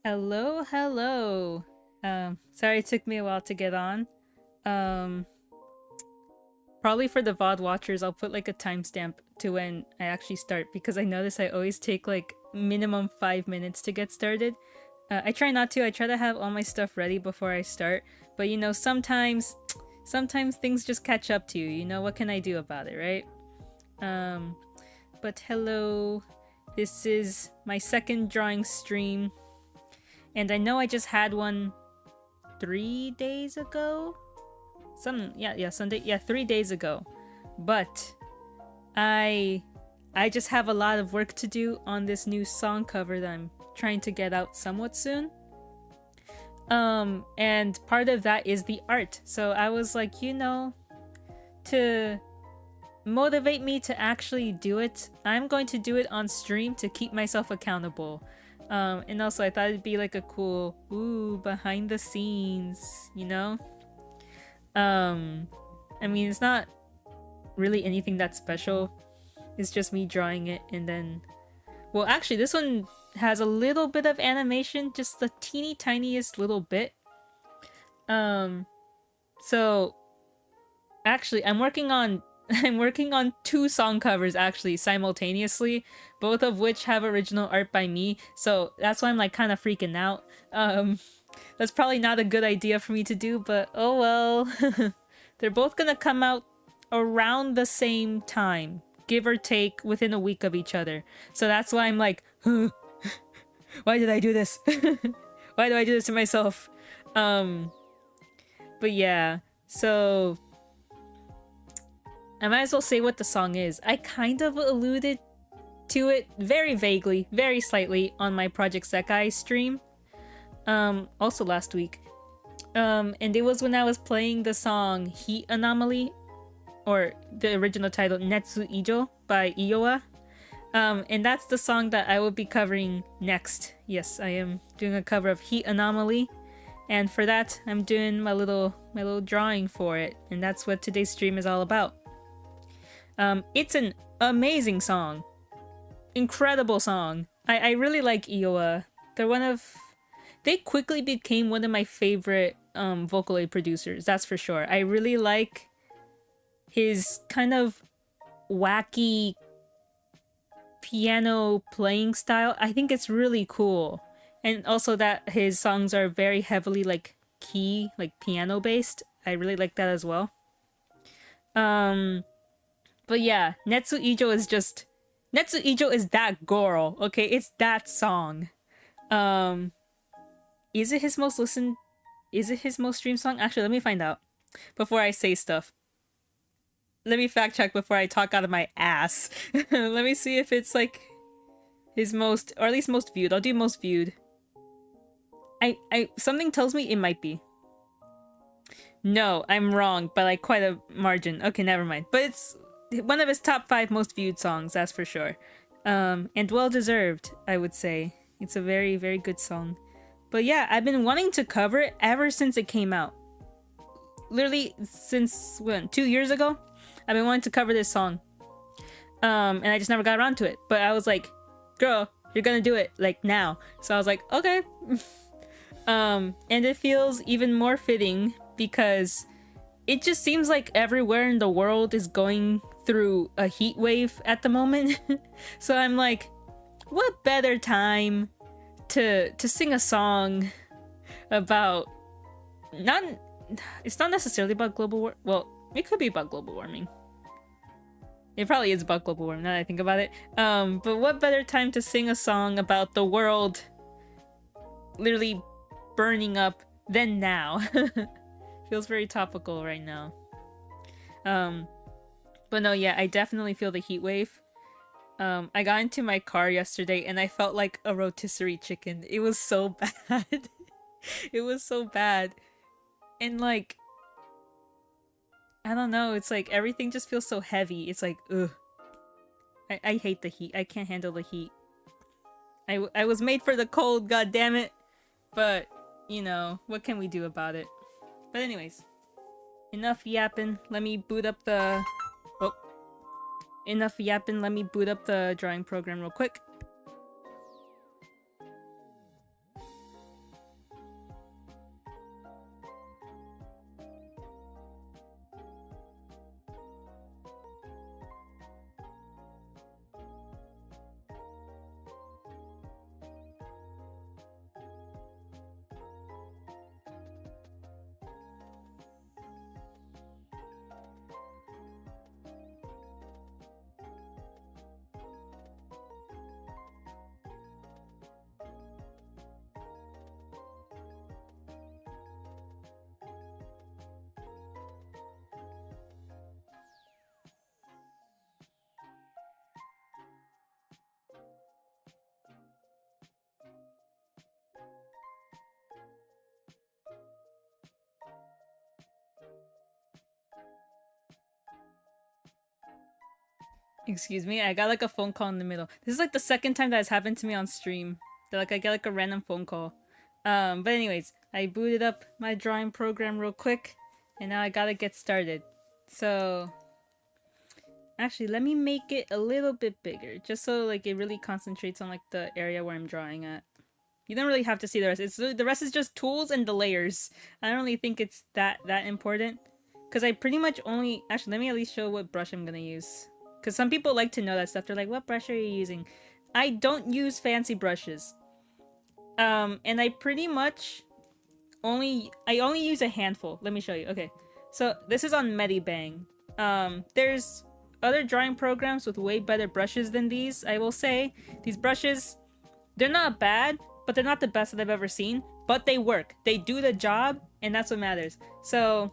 Hello, hello. Sorry it took me a while to get on. Um, Probably for the VOD watchers, I'll put like a timestamp to when I actually start because I notice I always take like minimum 5 minutes to get started. I try not to. I try to have all my stuff ready before I start, but sometimes things just catch up to you. You know, what can I do about it, right? But hello. This is my second drawing stream. And I know I just had one 3 days ago. Sunday, 3 days ago. But I just have a lot of work to do on this new song cover that I'm trying to get out somewhat soon. And part of that is the art. So I was like, to motivate me to actually do it, I'm going to do it on stream to keep myself accountable. And also I thought it'd be like a cool behind the scenes, I mean, it's not really anything that special. It's just me drawing it, and then well, actually this one has a little bit of animation, just the teeny tiniest little bit. So actually I'm working on two song covers actually simultaneously, both of which have original art by me. So that's why I'm like kind of freaking out. That's probably not a good idea for me to do, but oh well. They're both gonna come out around the same time, give or take within a week of each other. So that's why I'm like, why did I do this? Why do I do this to myself? But yeah, so I might as well say what the song is. I kind of alluded to it very vaguely, very slightly on my 𝒔𝒐𝒄𝒊𝒂𝒍𝒔 stream. Also last week. And it was when I was playing the song Heat Anomaly, or the original title 𝒔𝒐𝒄𝒊𝒂𝒍𝒔 by 𝒔𝒂𝒎. And that's the song that I will be covering next. Yes, I am doing a cover of Heat Anomaly, and for that I'm doing my little drawing for it, and that's what today's stream is all about. It's an amazing song. Incredible song. I really like 𝒔𝒂𝒎. They quickly became one of my favorite Vocaloid producers, that's for sure. I really like his kind of wacky piano playing style. I think it's really cool. And also that his songs are very heavily like piano based. I really like that as well. But yeah, �𝒐𝒄𝒊𝒂𝒍𝒔 is that girl, okay? It's that song. Is it his most streamed song? Actually, let me find out before I say stuff. Let me fact check before I talk out of my ass. Let me see if it's like his most, or at least most viewed. I'll do most viewed. Something tells me it might be. No, I'm wrong by like quite a margin. Okay, never mind. But it's one of his top 5 most viewed songs, that's for sure. And well deserved, I would say. It's a very, very good song. But yeah, I've been wanting to cover it ever since it came out. Literally since, when, 2 years ago? I've been wanting to cover this song. And I just never got around to it. But I was like, girl, you're gonna do it, like, now. So I was like, okay. And it feels even more fitting because it just seems like everywhere in the world is going through a heat wave at the moment. So I'm like, what better time to sing a song about it's not necessarily about global war. Well, it could be about global warming. It probably is about global warming now that I think about it. But what better time to sing a song about the world literally burning up than now? Feels very topical right now. But no, yeah, I definitely feel the heat wave. I got into my car yesterday and I felt like a rotisserie chicken. It was so bad. It was so bad. And like, I don't know, it's like everything just feels so heavy. It's like, ugh. I hate the heat. I can't handle the heat. I was made for the cold, god damn it. But, what can we do about it? But anyways, enough yapping. Let me boot up the... Oh. Enough yapping, let me boot up the drawing program real quick. Excuse me, I got like a phone call in the middle. This is like the second time that has happened to me on stream. That like I get like a random phone call. But anyways, I booted up my drawing program real quick, and now I gotta get started. So actually, let me make it a little bit bigger, just so like it really concentrates on like the area where I'm drawing at. You don't really have to see the rest. The rest is just tools and the layers. I don't really think it's that important, because I pretty much only actually let me at least show what brush I'm gonna use. Because some people like to know that stuff. They're like, what brush are you using? I don't use fancy brushes. And I pretty much only use a handful. Let me show you. Okay. So this is on Medibang. There's other drawing programs with way better brushes than these, I will say. These brushes, they're not bad, but they're not the best that I've ever seen. But they work. They do the job, and that's what matters. So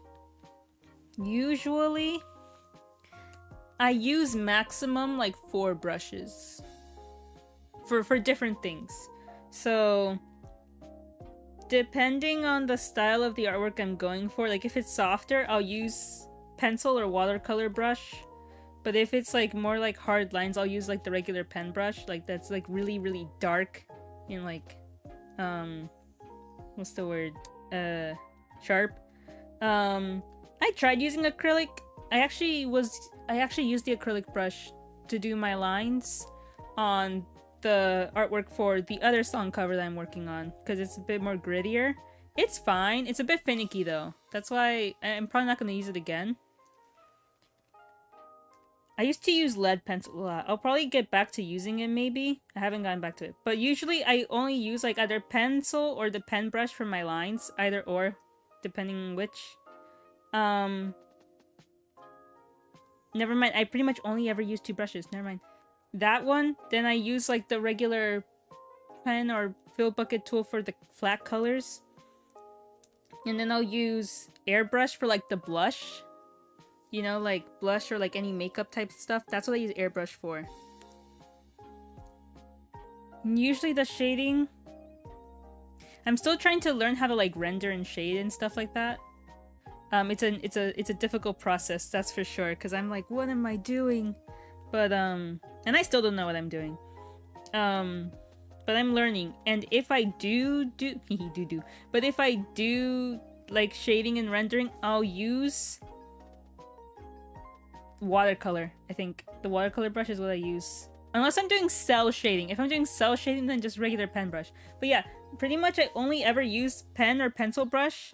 usually I use maximum like 4 brushes for different things. So depending on the style of the artwork I'm going for, like if it's softer, I'll use pencil or watercolor brush. But if it's like more like hard lines, I'll use like the regular pen brush, like that's like really dark and like what's the word? Sharp. I tried using acrylic. I actually used the acrylic brush to do my lines on the artwork for the other song cover that I'm working on, because it's a bit more grittier. It's fine. It's a bit finicky though. That's why I'm probably not going to use it again. I used to use lead pencil a lot. I'll probably get back to using it maybe. I haven't gotten back to it. But usually I only use like either pencil or the pen brush for my lines. Either or, depending on which. Never mind. I pretty much only ever use 2 brushes. Never mind. That one, then I use like the regular pen or fill bucket tool for the flat colors. And then I'll use airbrush for like the blush. You know, like blush or like any makeup type stuff. That's what I use airbrush for. Usually the shading, I'm still trying to learn how to like render and shade and stuff like that. It's a difficult process, that's for sure, because I'm like, what am I doing? But and I still don't know what I'm doing. But I'm learning. And if I do but if I do like shading and rendering, I'll use watercolor. I think the watercolor brush is what I use. Unless I'm doing cell shading. If I'm doing cell shading, then just regular pen brush. But yeah, pretty much I only ever use pen or pencil brush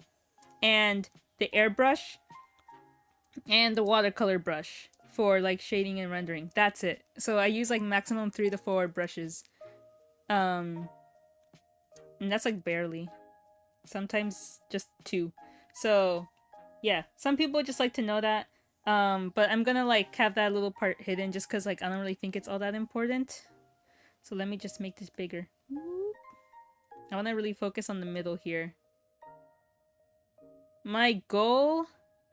and the airbrush and the watercolor brush for like shading and rendering. That's it. So I use like maximum 3 to 4 brushes. And that's like barely. Sometimes just 2. So yeah, some people just like to know that. But I'm gonna like have that little part hidden just because like I don't really think it's all that important. So let me just make this bigger. I want to really focus on the middle here. My goal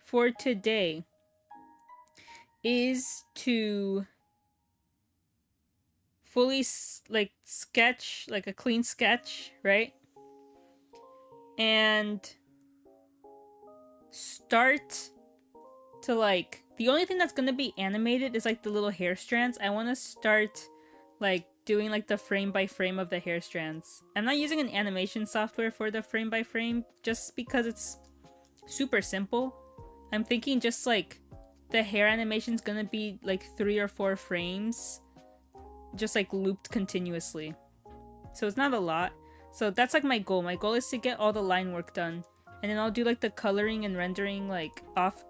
for today is to fully like sketch, like a clean sketch, right? And start to like, the only thing that's gonna be animated is like the little hair strands. I want to start like doing like the frame by frame of the hair strands. I'm not using an animation software for the frame by frame just because it's super simple. I'm thinking just like the hair animation's gonna be like 3 or 4 frames just like looped continuously. So it's not a lot. So that's like my goal. My goal is to get all the line work done. And then I'll do like the coloring and rendering like off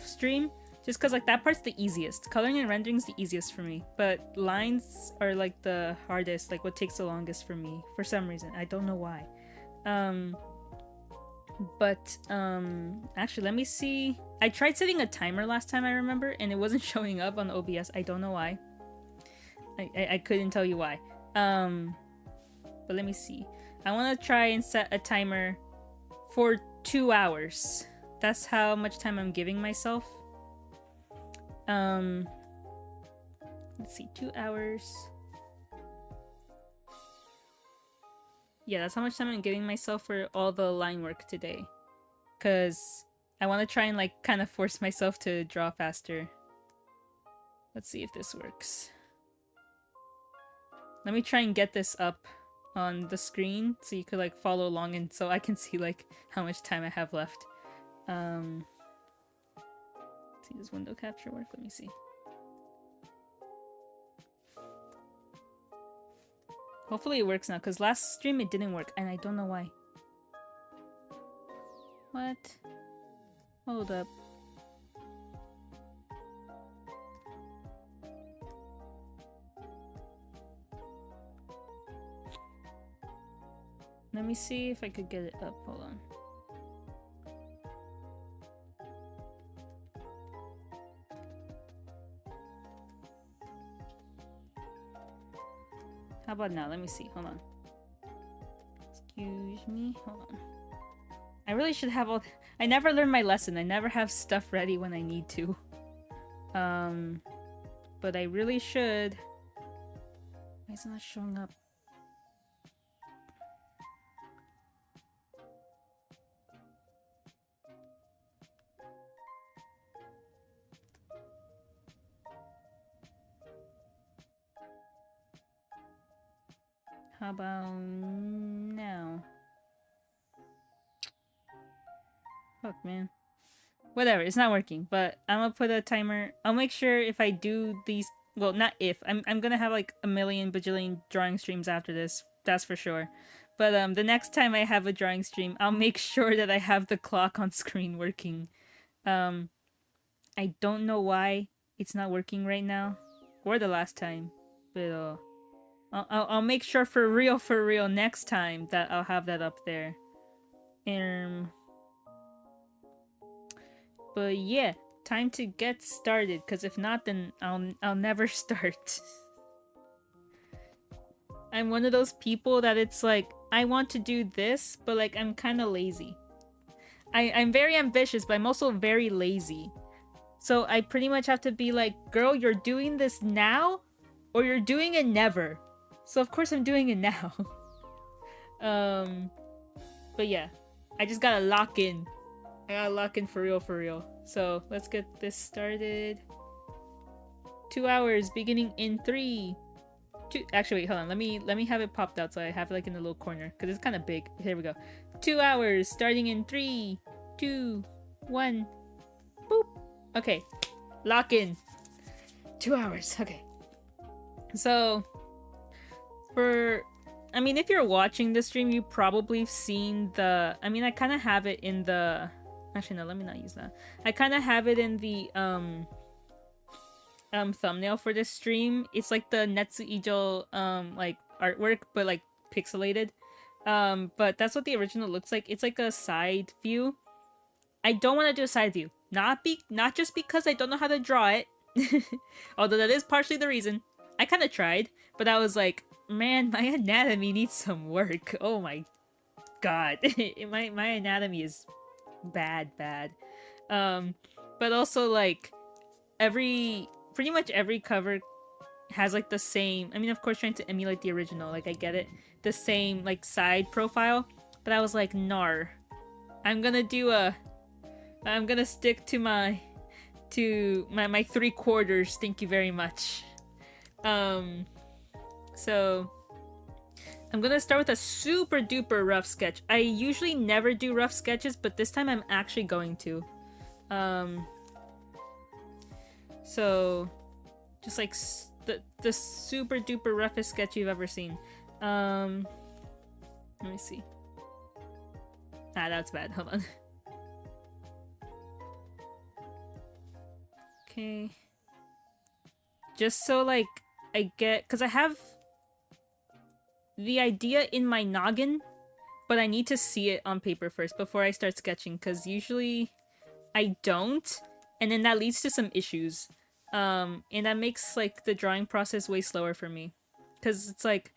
stream. Just because like that part's the easiest. Coloring and rendering is the easiest for me. But lines are like the hardest. Like what takes the longest for me. For some reason. I don't know why. Actually let me see. I tried setting a timer last time, I remember, and it wasn't showing up on OBS. I don't know why. I couldn't tell you why. But let me see. I want to try and set a timer for 2 hours. That's how much time I'm giving myself. Let's see, 2 hours. Yeah, that's how much time I'm giving myself for all the line work today. Because I want to try and like kind of force myself to draw faster. Let's see if this works. Let me try and get this up on the screen so you could like follow along and so I can see like how much time I have left. Let's see, does window capture work? Let me see. Hopefully it works now, because last stream it didn't work and I don't know why. What? Hold up. Let me see if I could get it up. Hold on. How about now? Let me see. Hold on. Excuse me. Hold on. I really should have all... I never learned my lesson. I never have stuff ready when I need to. But I really should. Why is it not showing up? How about now? Fuck, man. Whatever, it's not working, but I'm gonna put a timer. I'll make sure if I do these... Well, not if. I'm gonna have like a million bajillion drawing streams after this. That's for sure. But the next time I have a drawing stream, I'll make sure that I have the clock on screen working. I don't know why it's not working right now. Or the last time. But I'll make sure for real next time that I'll have that up there. But yeah, time to get started, because if not, then I'll never start. I'm one of those people that it's like, I want to do this, but like I'm kind of lazy. I'm very ambitious, but I'm also very lazy. So I pretty much have to be like, girl, you're doing this now, or you're doing it never. So of course I'm doing it now. But yeah, I just gotta lock in. I gotta lock in for real. So let's get this started. 2 hours beginning in 3, 2. Actually, wait, hold on. Let me have it popped out so I have it like in the little corner because it's kind of big. Here we go. 2 hours starting in 3, 2, 1. Boop. Okay, lock in. 2 hours. Okay. So I mean, if you're watching the stream, you probably have seen the... I mean, I kind of have it in the... Actually, no, let me not use that. I kind of have it in the thumbnail for this stream. It's like the 𝒔𝒕𝒓𝒄𝒊𝒂𝒍� like artwork, but like pixelated. But that's what the original looks like. It's like a side view. I don't want to do a side view. Not just because I don't know how to draw it. Although that is partially the reason. I kind of tried, but I was like, man, my anatomy needs some work. Oh my god. my anatomy is bad. But also like pretty much every cover has like the same, I mean, of course trying to emulate the original, like I get it, the same like side profile, but I was like, nar, I'm gonna stick to my 3/4. Thank you very much. So I'm gonna start with a super duper rough sketch. I usually never do rough sketches, but this time I'm actually going to. So just like the super duper roughest sketch you've ever seen. Let me see. Ah, that's bad. Hold on. Okay. Just so like I get, because I have the idea in my noggin, but I need to see it on paper first before I start sketching, because usually I don't, and then that leads to some issues. And that makes like the drawing process way slower for me, because it's like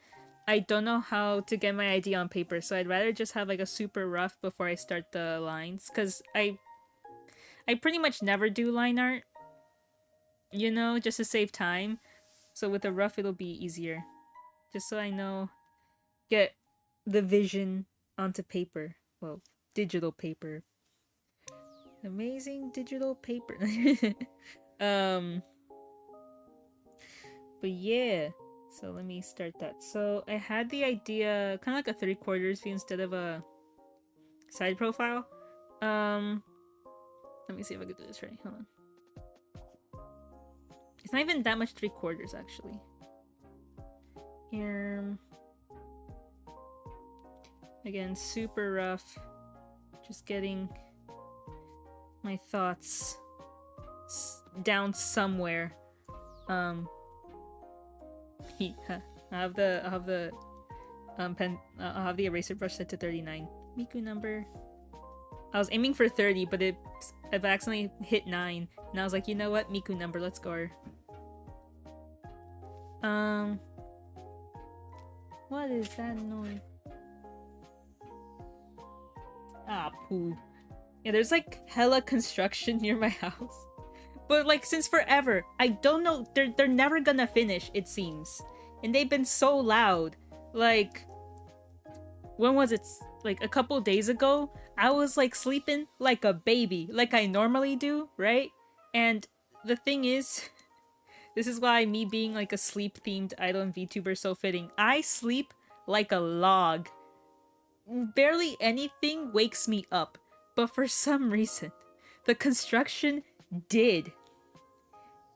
I don't know how to get my idea on paper, so I'd rather just have like a super rough before I start the lines, because I pretty much never do line art, you know, just to save time. So with a rough it'll be easier, just so I know, get the vision onto paper. Well, digital paper. Amazing digital paper. But yeah, so let me start that. So I had the idea, kind of like a 3/4 view instead of a side profile. Let me see if I can do this right. Hold on. It's not even that much 3/4 actually. Here. Again, super rough. Just getting my thoughts down somewhere. I'll have the I'll have the eraser brush set to 39. Miku number. I was aiming for 30, but I've accidentally hit 9. And I was like, you know what? Miku number, let's go. What is that noise? Ah, poo. Yeah, there's like hella construction near my house. But like since forever, I don't know, they're never gonna finish, it seems. And they've been so loud. Like, when was it? Like a couple days ago, I was like sleeping like a baby, like I normally do, right? And the thing is, this is why me being like a sleep-themed idol and VTuber is so fitting. I sleep like a log. Barely anything wakes me up. But for some reason, the construction did.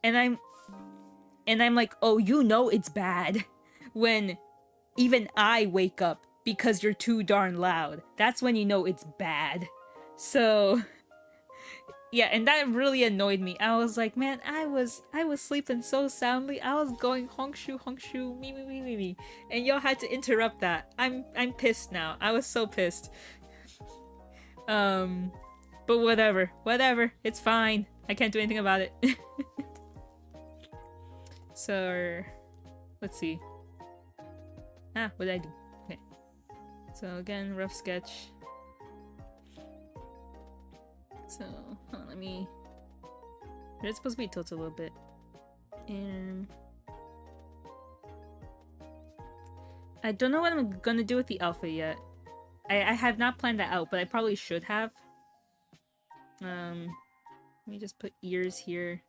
And I'm like, oh, you know it's bad. When even I wake up because you're too darn loud. That's when you know it's bad. So yeah, and that really annoyed me. I was like, man, I was sleeping so soundly. I was going hongshu, me. And y'all had to interrupt that. I'm pissed now. I was so pissed. But whatever. It's fine. I can't do anything about it. So, let's see. What did I do? Okay. So again, rough sketch. So, hold on, let me... It's supposed to be tilted a little bit. And... I don't know what I'm gonna do with the alpha yet. I have not planned that out, but I probably should have. Let me just put ears here.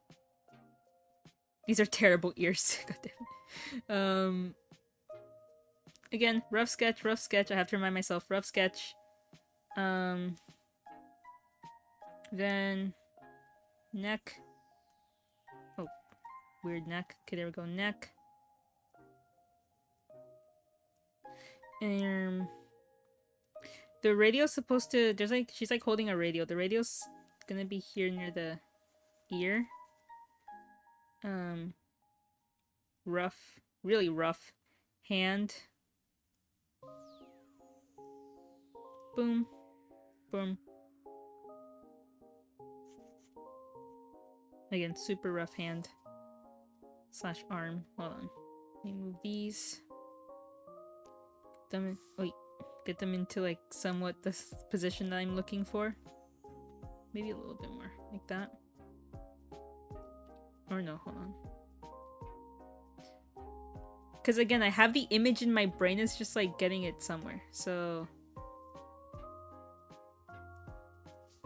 These are terrible ears. God damn. Again, rough sketch. I have to remind myself, rough sketch. Then neck. Oh, weird neck. Okay, there we go. Neck. The radio's supposed to. There's like she's like holding a radio. The radio's gonna be here near the ear. Rough, really rough hand. Boom, boom. Again, super rough hand slash arm. Hold on. Let me move these. Get them into like somewhat the position that I'm looking for. Maybe a little bit more, like that. Or no, hold on. Because again, I have the image in my brain, it's just like getting it somewhere. So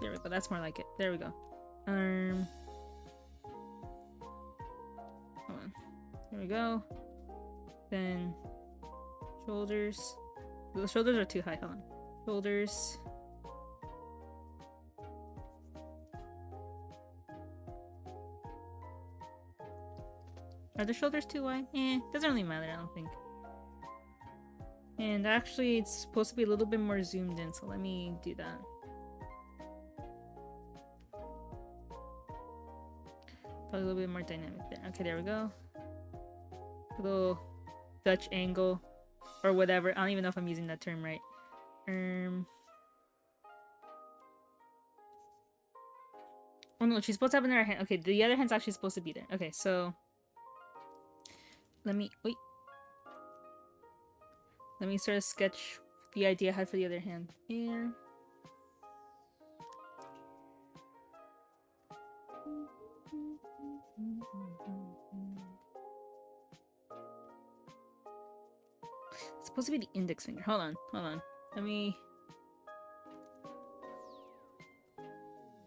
there we go, that's more like it. There we go. Hold on. There we go. Then shoulders. The shoulders are too high, hold on. Shoulders. Are the shoulders too wide? Doesn't really matter, I don't think. And actually, it's supposed to be a little bit more zoomed in, so let me do that. Probably a little bit more dynamic there. Okay, there we go. A little Dutch angle. Or whatever. I don't even know if I'm using that term right. Oh no, she's supposed to have another hand. Okay, the other hand's actually supposed to be there. Okay, so... Let me sort of sketch the idea I had for the other hand. Here. It's supposed to be the index finger. Hold on. Let me...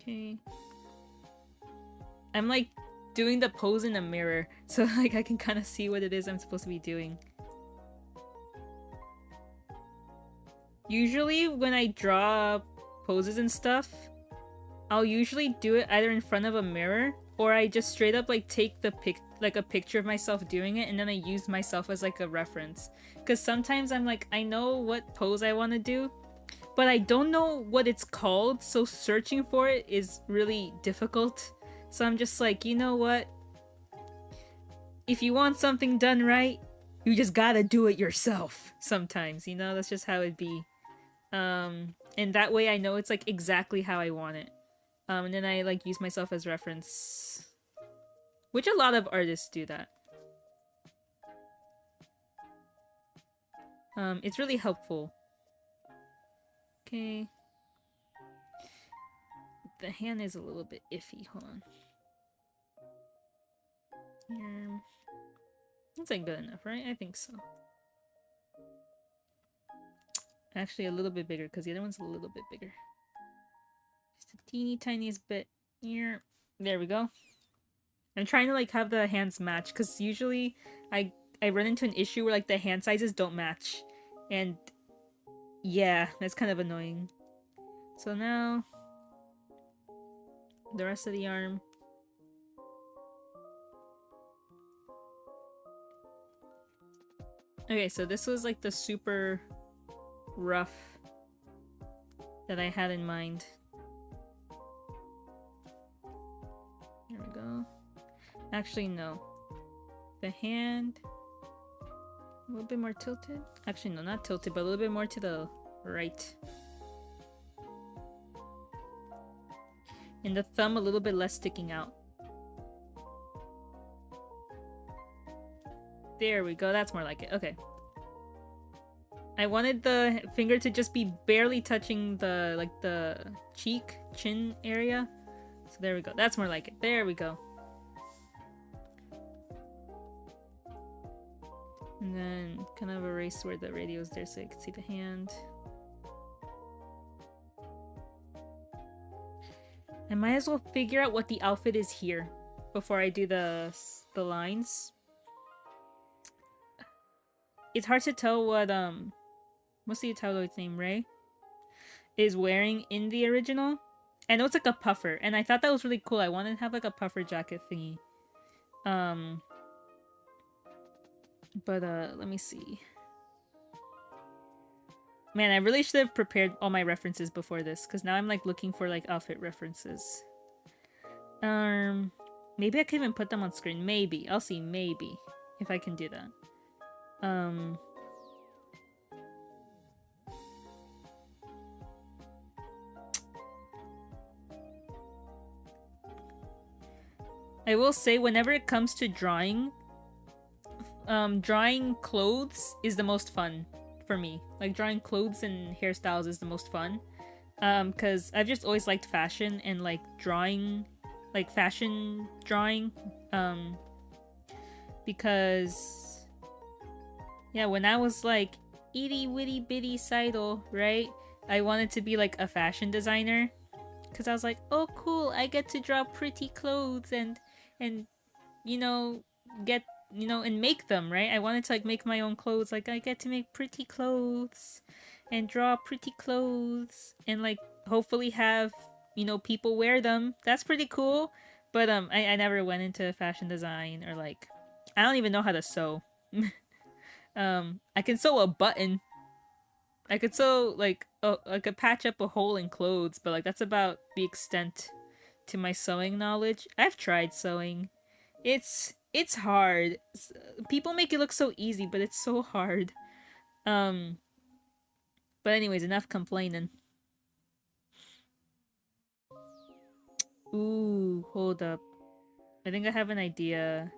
Okay. I'm like doing the pose in a mirror, so like I can kind of see what it is I'm supposed to be doing. Usually when I draw poses and stuff, I'll usually do it either in front of a mirror, or I just straight up like take the a picture of myself doing it, and then I use myself as like a reference. Because sometimes I'm like, I know what pose I want to do, but I don't know what it's called, so searching for it is really difficult. So I'm just like, you know what? If you want something done right, you just gotta do it yourself sometimes, you know? That's just how it be. And that way I know it's like exactly how I want it. And then I like use myself as reference. Which a lot of artists do that. It's really helpful. Okay. The hand is a little bit iffy, hold on. Here. That's like good enough, right? I think so. Actually a little bit bigger, because the other one's a little bit bigger. Just a teeny tiniest bit here. There we go. I'm trying to like have the hands match, because usually I run into an issue where like the hand sizes don't match. And yeah, that's kind of annoying. So now the rest of the arm. Okay, so this was like the super rough that I had in mind. There we go. Actually, no. The hand... a little bit more tilted? Actually, no, not tilted, but a little bit more to the right. And the thumb a little bit less sticking out. There we go, that's more like it. Okay. I wanted the finger to just be barely touching the, like, the cheek, chin area. So there we go. That's more like it. There we go. And then kind of erase where the radio is there so you can see the hand. I might as well figure out what the outfit is here before I do the lines. It's hard to tell what, what's the Italoid's name, Ray? Is wearing in the original. I know it's like a puffer, and I thought that was really cool. I wanted to have like a puffer jacket thingy. But let me see. Man, I really should have prepared all my references before this, because now I'm like looking for like outfit references. Maybe I can even put them on screen. Maybe. I'll see, maybe. If I can do that. I will say, whenever it comes to drawing, drawing clothes is the most fun for me. Like, drawing clothes and hairstyles is the most fun. Because I've just always liked fashion and, like, drawing, like, fashion drawing. Because, yeah, when I was, like, itty witty bitty SAi-DOL, right? I wanted to be, like, a fashion designer. Because I was like, oh, cool, I get to draw pretty clothes and you know, get, you know, and make them, right? I wanted to like make my own clothes. Like, I get to make pretty clothes and draw pretty clothes and like hopefully have, you know, people wear them. That's pretty cool. But I never went into fashion design, or like, I don't even know how to sew. I can sew a button. I could sew like I could patch up a hole in clothes, but like that's about the extent to my sewing knowledge. I've tried sewing. It's hard. People make it look so easy, but it's so hard. But anyways, enough complaining. Ooh, hold up. I think I have an idea.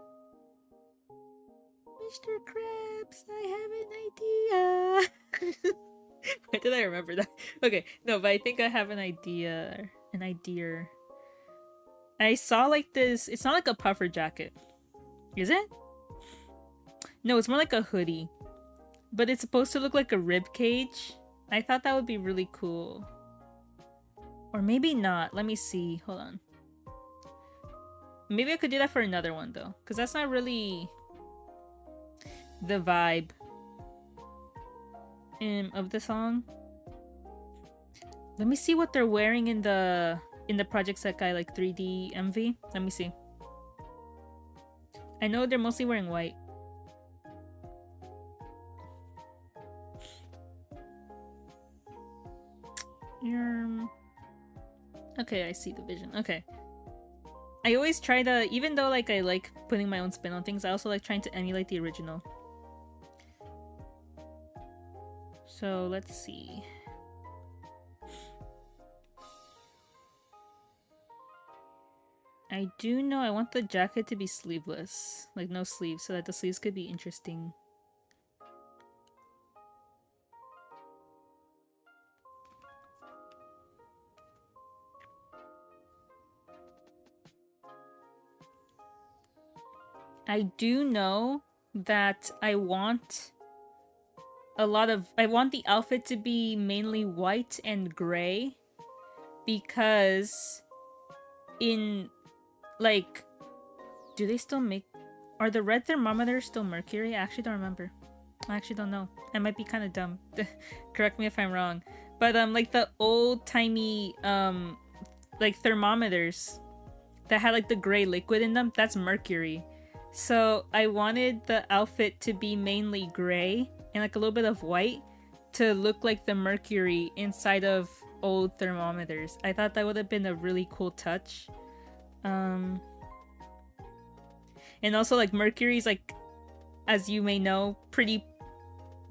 Mr. Krabs, I have an idea. Why did I remember that? Okay, no, but I think I have an idea. An idea. I saw like this. It's not like a puffer jacket. Is it? No, it's more like a hoodie. But it's supposed to look like a rib cage. I thought that would be really cool. Or maybe not. Let me see. Hold on. Maybe I could do that for another one though, because that's not really the vibe of the song. Let me see what they're wearing in the 𝒔𝒂𝒎 like 3D MV. Let me see. I know they're mostly wearing white. Okay, I see the vision. Okay. I always try to, even though like I like putting my own spin on things, I also like trying to emulate the original. So let's see. I do know I want the jacket to be sleeveless, like no sleeves, so that the sleeves could be interesting. I do know that I want the outfit to be mainly white and gray, because in like, do they still make, are the red thermometers still mercury? I actually don't remember. I actually don't know. I might be kind of dumb. Correct me if I'm wrong. But like the old-timey like thermometers that had like the gray liquid in them, that's mercury. So I wanted the outfit to be mainly gray and like a little bit of white to look like the mercury inside of old thermometers. I thought that would have been a really cool touch. And also like mercury's, like, as you may know, pretty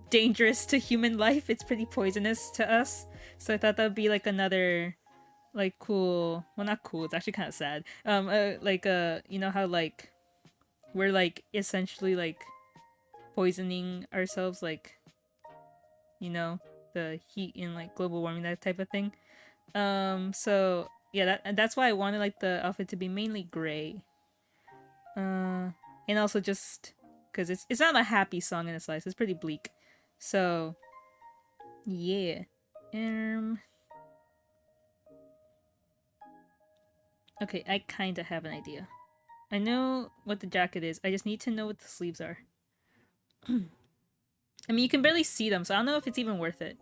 dangerous to human life. It's pretty poisonous to us. So I thought that would be like another like cool, well, not cool, it's actually kind of sad. You know how like we're like essentially like poisoning ourselves, like, you know, the heat and like global warming, that type of thing. So yeah, that's why I wanted like the outfit to be mainly gray. And also just because it's not a happy song in its life, it's pretty bleak. So yeah. Okay, I kinda have an idea. I know what the jacket is, I just need to know what the sleeves are. I mean, you can barely see them, so I don't know if it's even worth it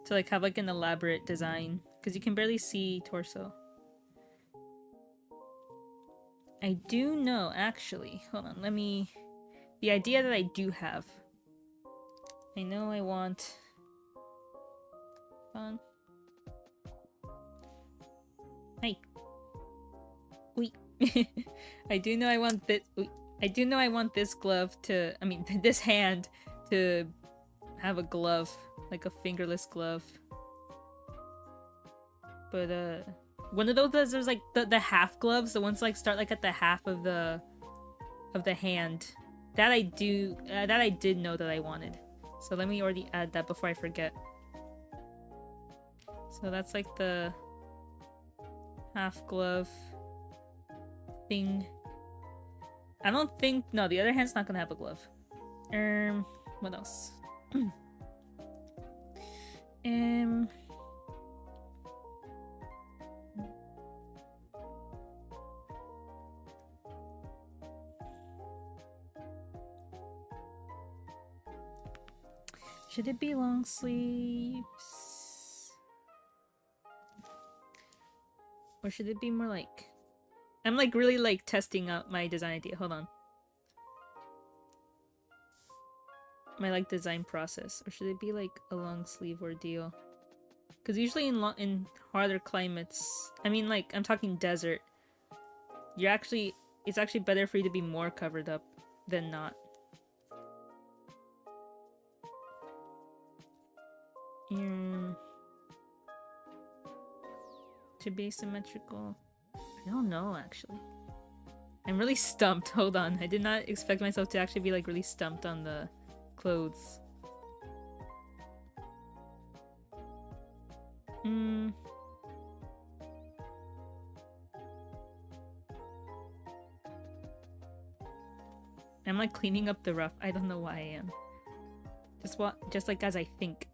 to like have like an elaborate design, because you can barely see torso. I do know, actually. Hold on, let me... The idea that I do have. I know I want... Fun. Hey. Wait. I do know I want this... I do know I want this glove to... I mean, this hand to have a glove. Like a fingerless glove. But, one of those, there's like the half gloves, the ones like start like at the half of the hand. That I did know that I wanted. So let me already add that before I forget. So that's like the half glove thing. I don't think, no, the other hand's not gonna have a glove. What else? Should it be long sleeves? Or should it be more like... I'm like really like testing out my design idea. Hold on. My like design process. Or should it be like a long sleeve ordeal? Because usually in harder climates, I mean like I'm talking desert, it's actually better for you to be more covered up than not. Should be asymmetrical. I don't know, actually. I'm really stumped. Hold on. I did not expect myself to actually be like really stumped on the clothes. I'm like cleaning up the rough. I don't know why I am. Just like as I think.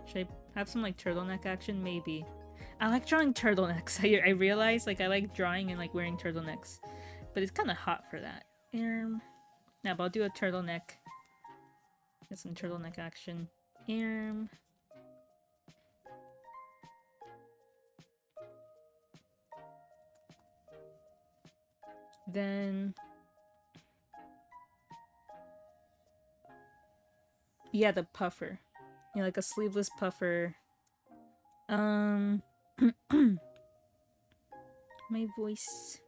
Should I have some like turtleneck action? Maybe. I like drawing turtlenecks. I realize like I like drawing and like wearing turtlenecks, but it's kind of hot for that. Now, but I'll do a turtleneck. Get some turtleneck action. Then yeah, the puffer. Yeah, like a sleeveless puffer. My voice.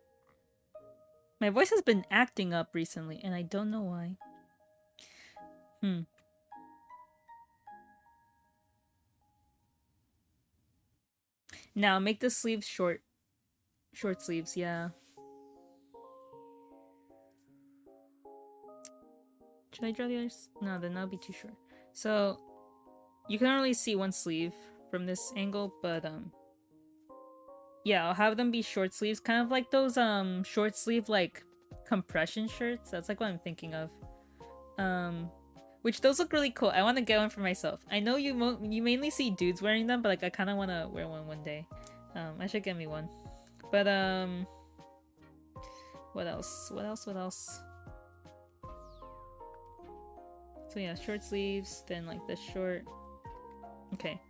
My voice has been acting up recently, and I don't know why. Now, make the sleeves short. Short sleeves, yeah. Should I draw the others? No, then that'll be too short. So, you can only see one sleeve from this angle, but, yeah, I'll have them be short sleeves. Kind of like those, short sleeve, like, compression shirts. That's, like, what I'm thinking of. Which those look really cool. I want to get one for myself. I know you mainly see dudes wearing them, but, like, I kind of want to wear one day. I should get me one. But, what else? What else? So yeah, short sleeves, then like the short. Okay.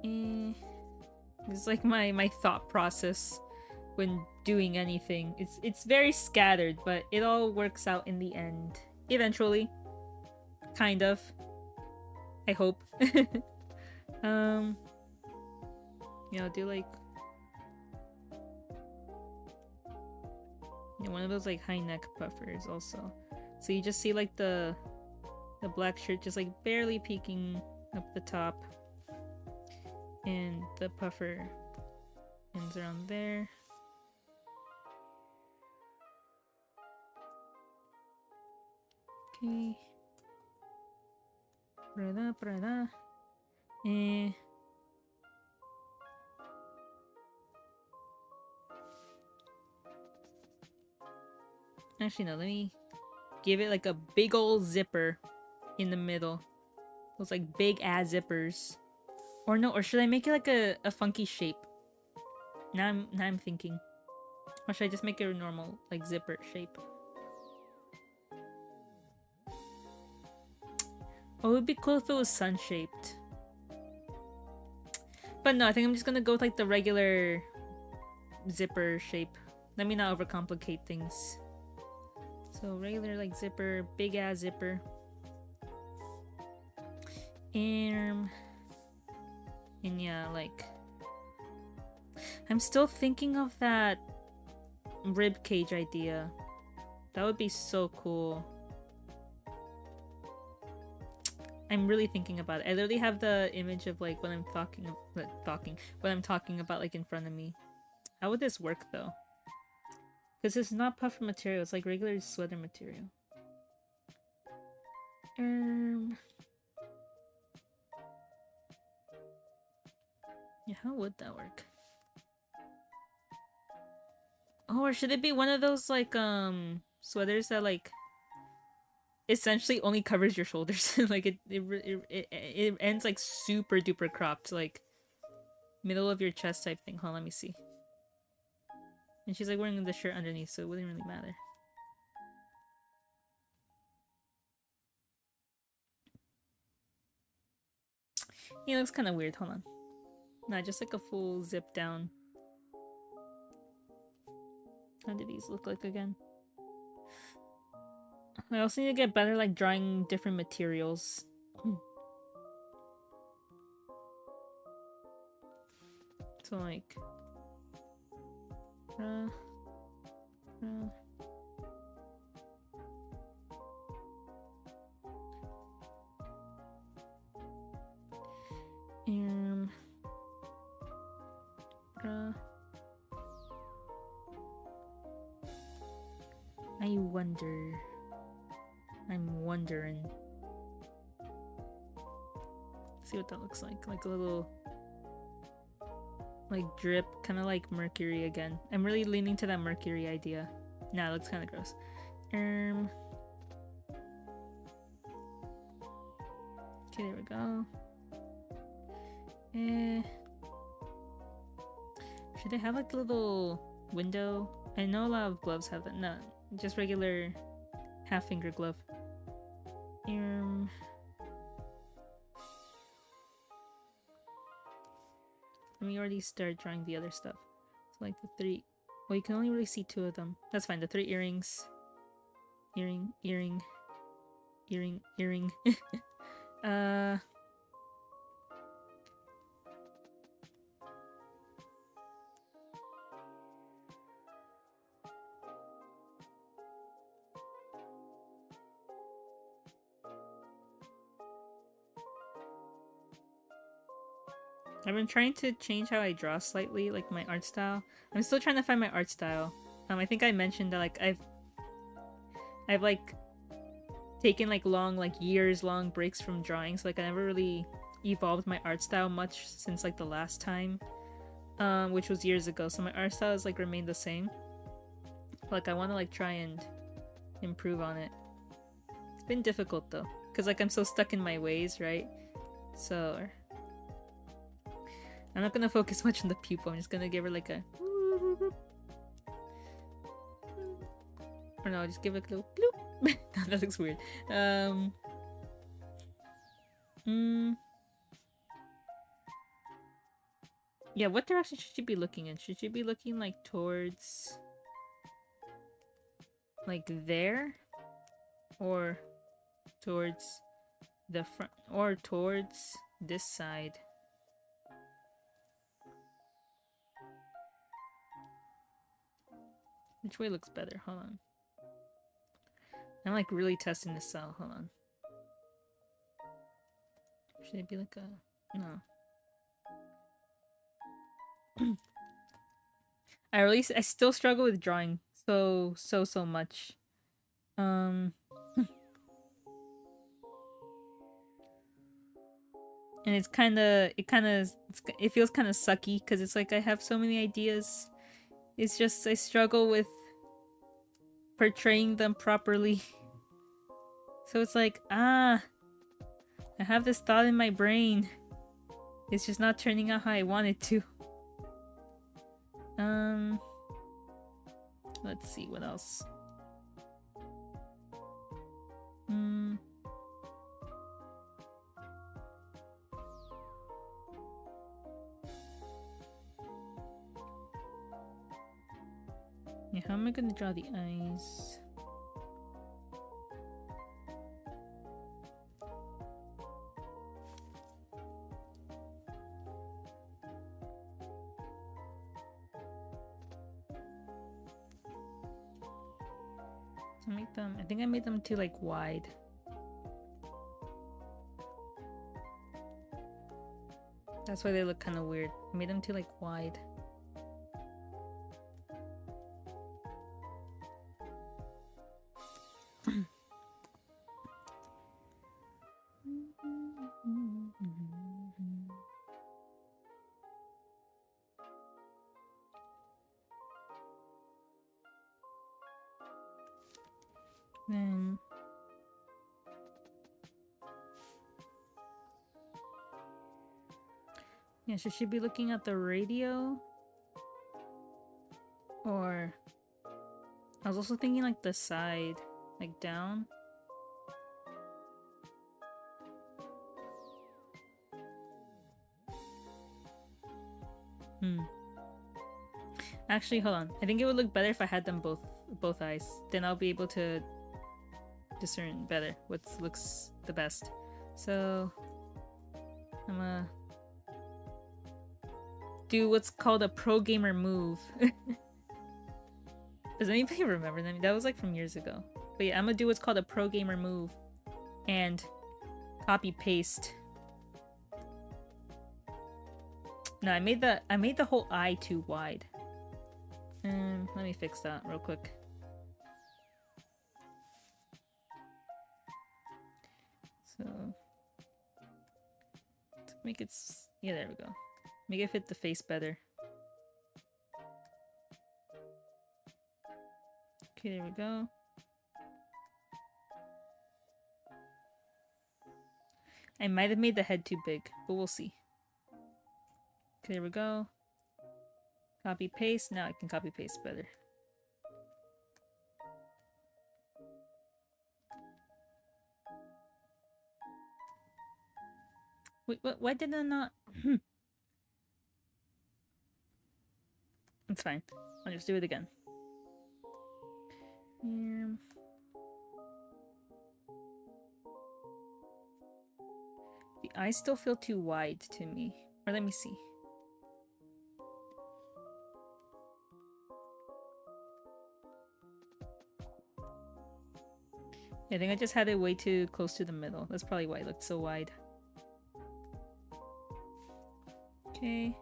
This is like my thought process when doing anything. It's very scattered, but it all works out in the end. Eventually. Kind of. I hope. Yeah, I'll do like one of those like high neck puffers also. So you just see like the black shirt just like barely peeking up the top, and the puffer ends around there. Okay. Prada. Actually, no, let me give it like a big old zipper in the middle. Those like big ass zippers. Or no, or should I make it like a funky shape? Now I'm thinking. Or should I just make it a normal like zipper shape? Oh, it would be cool if it was sun-shaped. But no, I think I'm just gonna go with like the regular zipper shape. Let me not overcomplicate things. So regular like zipper, big ass zipper. And yeah, like I'm still thinking of that rib cage idea. That would be so cool. I'm really thinking about it. I literally have the image of like what I'm talking about like in front of me. How would this work though? Because it's not puffer material, it's like regular sweater material. Yeah, how would that work? Oh, or should it be one of those like sweaters that like essentially only covers your shoulders? Like it ends like super duper cropped, like middle of your chest type thing. Hold on, let me see. And she's like wearing the shirt underneath, so it wouldn't really matter. He looks kind of weird. Hold on. Nah, just like a full zip down. How do these look like again? I also need to get better like drawing different materials. So like I'm wondering. See what that looks like. Like a little like drip, kind of like Mercury again. I'm really leaning to that Mercury idea. Nah, it looks kind of gross. Okay, there we go. Should they have like a little window? I know a lot of gloves have that. No, just regular half finger glove. Let me already start drawing the other stuff. So like the 3. Well, you can only really see 2 of them. That's fine. The 3 earrings. Earring. I've been trying to change how I draw slightly, like my art style. I'm still trying to find my art style. I think I mentioned that like I've like taken like long, like years long breaks from drawing, so like I never really evolved my art style much since like the last time, which was years ago. So my art style has like remained the same. Like I want to like try and improve on it. It's been difficult though, because like I'm so stuck in my ways, right? So I'm not gonna focus much on the pupil. I'm just gonna give her like a or no, I'll just give it a little bloop. That looks weird. Yeah, what direction should she be looking in? Should she be looking like towards like there? Or towards the front? Or towards this side? Which way looks better? Hold on. I'm like really testing this out. Hold on. Should it be like a... No. I still struggle with drawing so much. And it feels kind of sucky because it's like I have so many ideas. It's just I struggle with portraying them properly. So it's like, I have this thought in my brain. It's just not turning out how I want it to. Let's see what else. Yeah, how am I gonna draw the eyes? I think I made them too like wide. That's why they look kind of weird. I made them too like wide. Then yeah, should she be looking at the radio? Or I was also thinking like the side, like down. Actually, hold on. I think it would look better if I had them both eyes. Then I'll be able to discern better what looks the best. So I'm gonna do what's called a pro gamer move. Does anybody remember them? That was like from years ago. But yeah, I'm gonna do what's called a pro gamer move and copy paste. No, I made the whole eye too wide. Let me fix that real quick. So make it, yeah, there we go. Make it fit the face better. Okay, there we go. I might have made the head too big, but we'll see. Okay, there we go. Copy paste. Now I can copy paste better. Wait, what? Why did I not? It's fine. I'll just do it again. The eyes still feel too wide to me. Or let me see. I think I just had it way too close to the middle. That's probably why it looked so wide. Okay.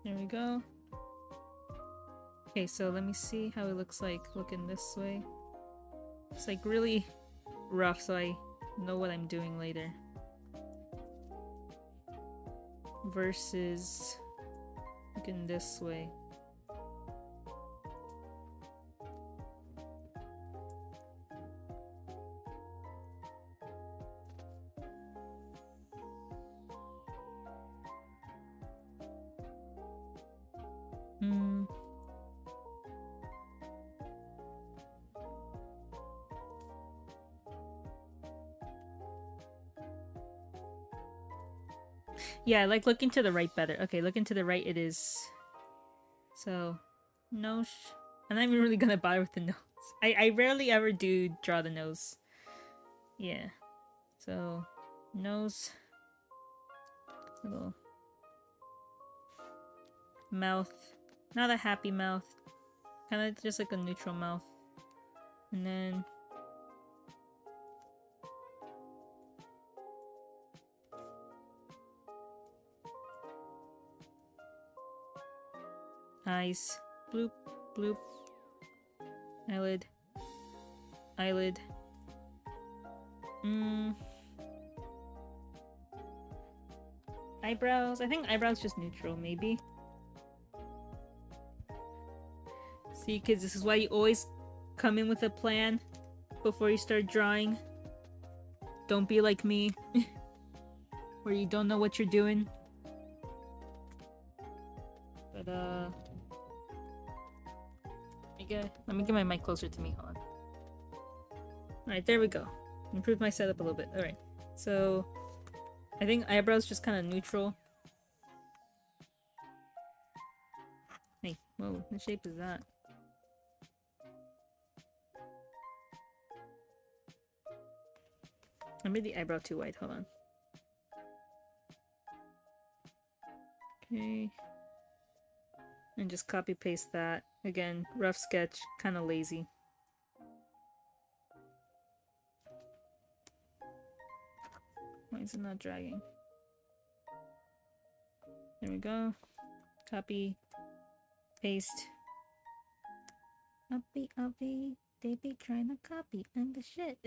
There we go. Okay, so let me see how it looks like looking this way. It's like really rough, so I know what I'm doing later. Versus looking this way. Yeah, I like looking to the right better. Okay, looking to the right it is. So, nose. I'm not even really gonna bother with the nose. I rarely ever do draw the nose. Yeah. So, nose. Little mouth. Not a happy mouth. Kind of just like a neutral mouth. And then eyes. Bloop, bloop. Eyelid. Eyelid. Eyebrows. I think eyebrows just neutral, maybe. See, kids, this is why you always come in with a plan before you start drawing. Don't be like me, where you don't know what you're doing. But, let me get my mic closer to me. Hold on. Alright, there we go. Improve my setup a little bit. Alright, so I think eyebrows just kind of neutral. Hey, whoa, what shape is that? I made the eyebrow too wide, hold on. Okay. And just copy paste that. Again, rough sketch, kind of lazy. Why is it not dragging? There we go. Copy, paste. Uppy, they be trying to copy and the shit.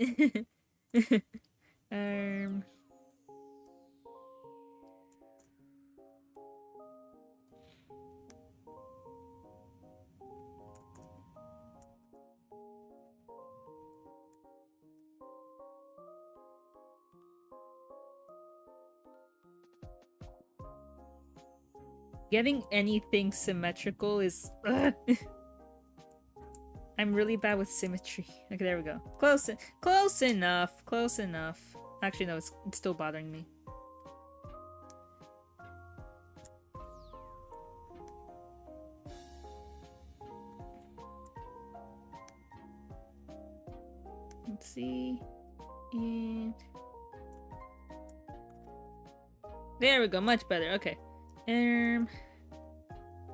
Getting anything symmetrical is... I'm really bad with symmetry. Okay, there we go. Close enough. Close enough. Actually, no, it's still bothering me. Let's see. And... there we go. Much better. Okay.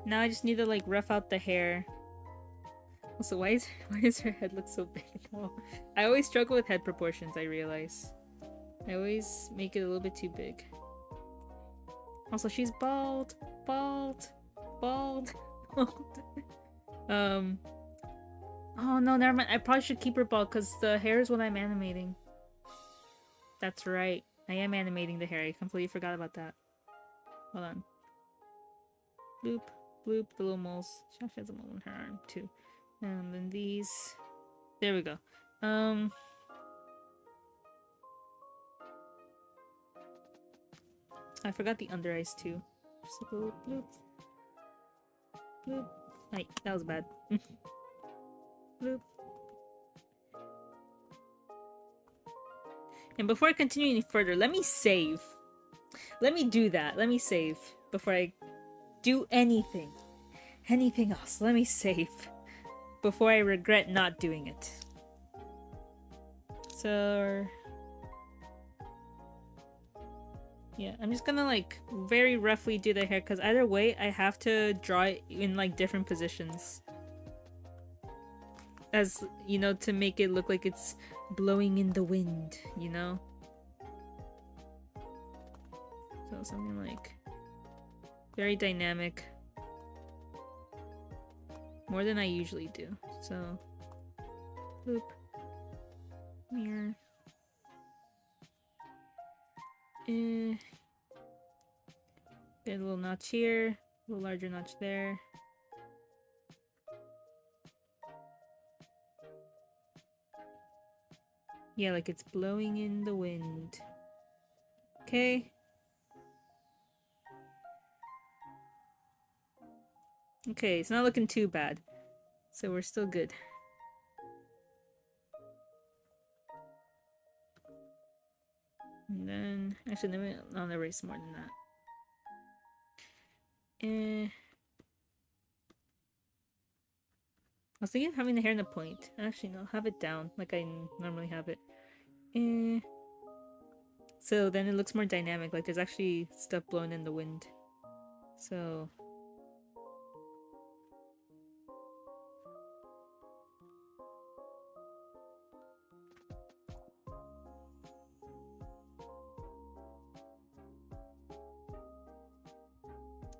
Now I just need to like rough out the hair. Also, why does her head look so big now? I always struggle with head proportions, I realize. I always make it a little bit too big. Also, she's bald. Bald. Bald. Oh no, never mind. I probably should keep her bald because the hair is what I'm animating. That's right. I am animating the hair. I completely forgot about that. Hold on. Bloop. Bloop. The little moles. She has a mole on her arm too. And then these. There we go. I forgot the under eyes too. Just go bloop. Bloop. Right, that was bad. Bloop. And before I continue any further, let me save. Let me do that. Let me save before I do anything. Anything else. Let me save before I regret not doing it. So... yeah, I'm just gonna like very roughly do the hair because either way I have to draw it in like different positions. As, you know, to make it look like it's blowing in the wind, you know? So something like very dynamic. More than I usually do. So, boop. Mirror. There's a little notch here, a little larger notch there. Yeah, like it's blowing in the wind. Okay. Okay, it's not looking too bad. So we're still good. And then, actually, I'll erase more than that. I was thinking of having the hair in a point. Actually, no, have it down like I normally have it. So then it looks more dynamic, like there's actually stuff blowing in the wind. So...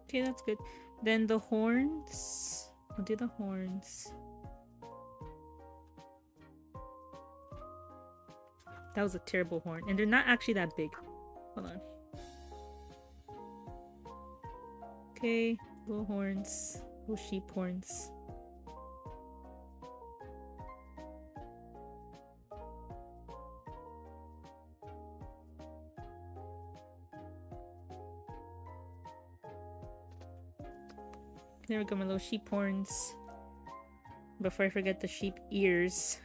okay, that's good. Then the horns. I'll do the horns. That was a terrible horn. And they're not actually that big. Hold on. Okay, little horns. Little sheep horns. There we go, my little sheep horns. Before I forget the sheep ears.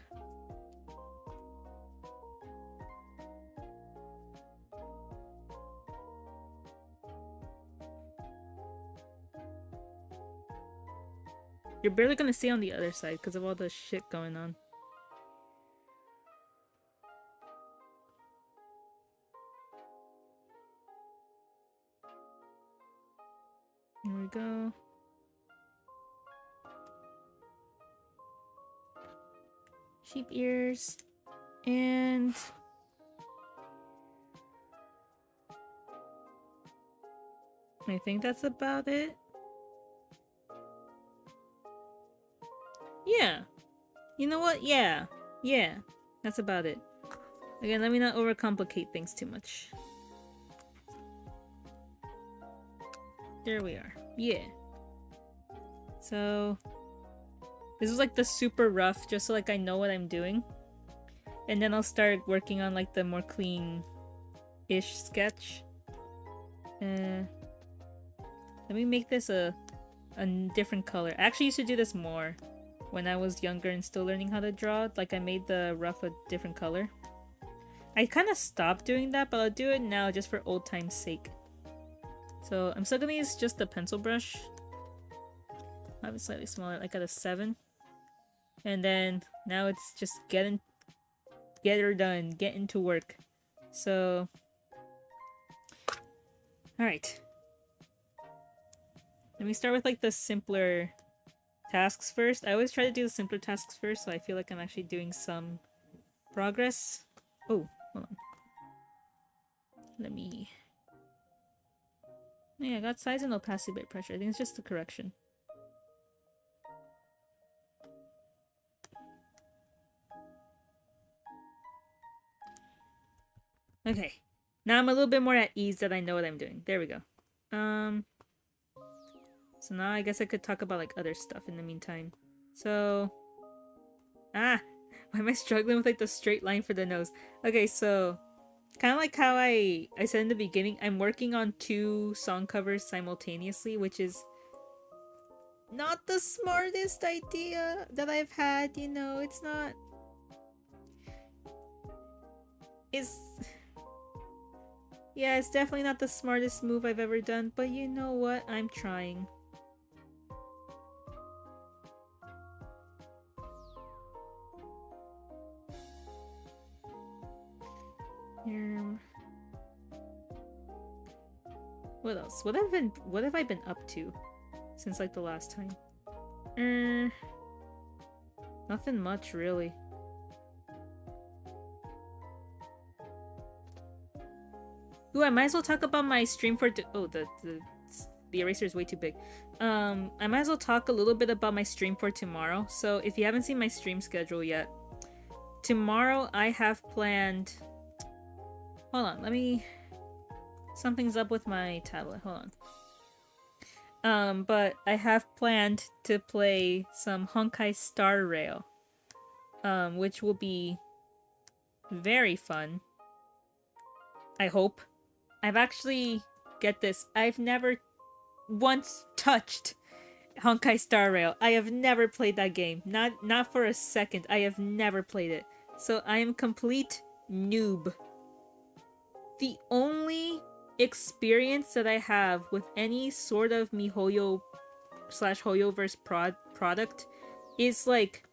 You're barely gonna see on the other side because of all the shit going on. There we go. Sheep ears. And... I think that's about it. Yeah. You know what? Yeah. Yeah. That's about it. Again, let me not overcomplicate things too much. There we are. Yeah. So... this is like the super rough, just so like I know what I'm doing. And then I'll start working on like the more clean-ish sketch. Let me make this a different color. I actually used to do this more when I was younger and still learning how to draw. Like I made the rough a different color. I kind of stopped doing that, but I'll do it now just for old time's sake. So I'm still gonna use just the pencil brush. I have it slightly smaller, like at a 7. And then now it's just get her done, get into work. So, alright. Let me start with like the simpler tasks first. I always try to do the simpler tasks first, so I feel like I'm actually doing some progress. Oh, hold on. Let me... yeah, I got size and opacity by pressure. I think it's just a correction. Okay, now I'm a little bit more at ease that I know what I'm doing. There we go. So now I guess I could talk about like other stuff in the meantime. So, why am I struggling with like the straight line for the nose? Okay, so kind of like how I said in the beginning, I'm working on 2 song covers simultaneously, which is not the smartest idea that I've had, you know. It's not. It's. Yeah, it's definitely not the smartest move I've ever done, but you know what? I'm trying. What else? What have I been up to since like the last time? Nothing much really. Ooh, I might as well talk about my stream for the eraser is way too big. I might as well talk a little bit about my stream for tomorrow. So if you haven't seen my stream schedule yet, tomorrow I have planned. Hold on, let me. Something's up with my tablet. Hold on. But I have planned to play some Honkai Star Rail, which will be very fun. I hope. I've actually, get this, I've never once touched Honkai Star Rail. I have never played that game. Not for a second. I have never played it. So I am complete noob. The only experience that I have with any sort of MiHoYo / Hoyoverse product is like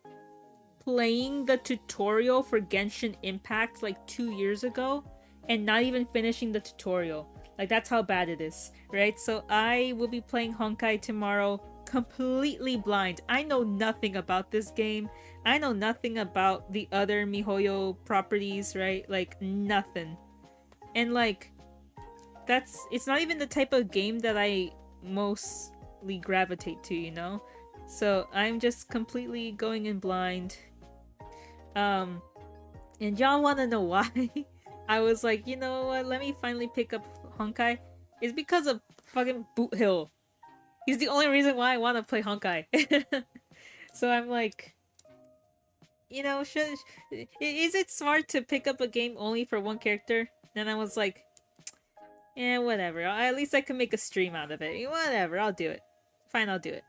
playing the tutorial for Genshin Impact like 2 years ago and not even finishing the tutorial. Like, that's how bad it is, right? So I will be playing Honkai tomorrow completely blind. I know nothing about this game. I know nothing about the other MiHoYo properties, right? Like, nothing. And like, it's not even the type of game that I mostly gravitate to, you know? So I'm just completely going in blind. And y'all wanna know why? I was like, you know what, let me finally pick up Honkai. It's because of fucking Boot Hill. He's the only reason why I wanna play Honkai. So I'm like, you know, is it smart to pick up a game only for one character? Then I was like, whatever. At least I can make a stream out of it. Whatever, I'll do it. Fine, I'll do it.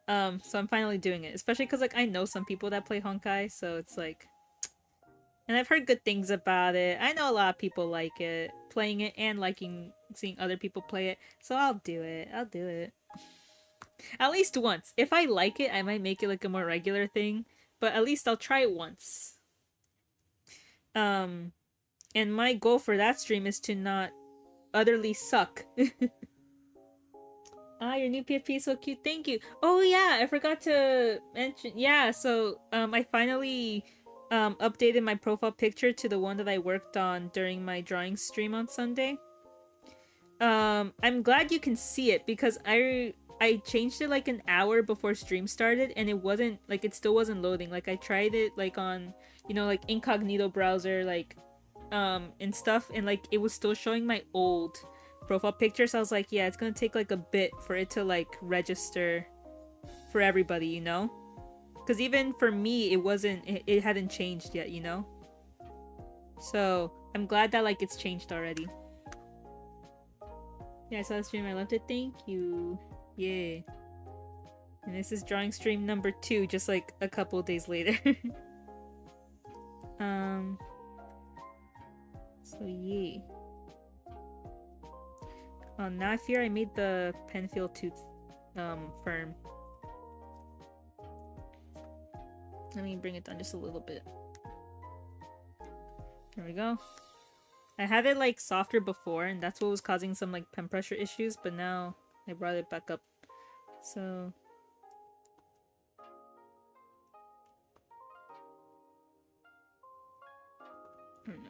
So I'm finally doing it. Especially because, like, I know some people that play Honkai, so it's like... And I've heard good things about it. I know a lot of people like it. Playing it and seeing other people play it. So I'll do it. I'll do it. At least once. If I like it, I might make it, like, a more regular thing. But at least I'll try it once. And my goal for that stream is to not utterly suck. Ah, your new PFP is so cute. Thank you. Oh yeah, I forgot to mention. Yeah, so I finally updated my profile picture to the one that I worked on during my drawing stream on Sunday. I'm glad you can see it because I changed it like an hour before stream started and it wasn't like, it still wasn't loading. Like I tried it like on, you know, like incognito browser, like and stuff, and like it was still showing my old profile picture. So I was like, yeah, it's gonna take like a bit for it to like register for everybody, you know, because even for me it hadn't changed yet, you know. So I'm glad that like it's changed already. Yeah, I saw the stream, I loved it. Thank you. Yeah. And this is drawing stream number 2, just like a couple days later. So yeah. Oh, now I fear I made the pen feel too firm. Let me bring it down just a little bit. There we go. I had it like softer before and that's what was causing some like pen pressure issues, but now I brought it back up. So I don't know.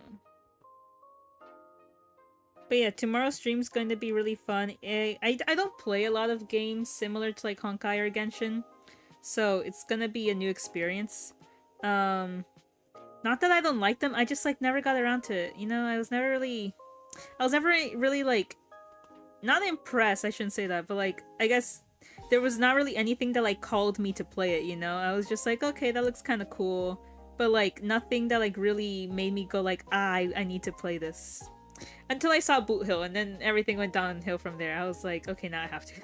But yeah, tomorrow's stream's going to be really fun. I don't play a lot of games similar to like Honkai or Genshin, so it's gonna be a new experience. Not that I don't like them, I just like never got around to it. You know, I was never really like, not impressed, I shouldn't say that, but like, I guess there was not really anything that like called me to play it, you know? I was just like, okay, that looks kind of cool. but like nothing that like really made me go like, ah, I need to play this. Until I saw Boot Hill, and then everything went downhill from there. I was like, okay, now I have to.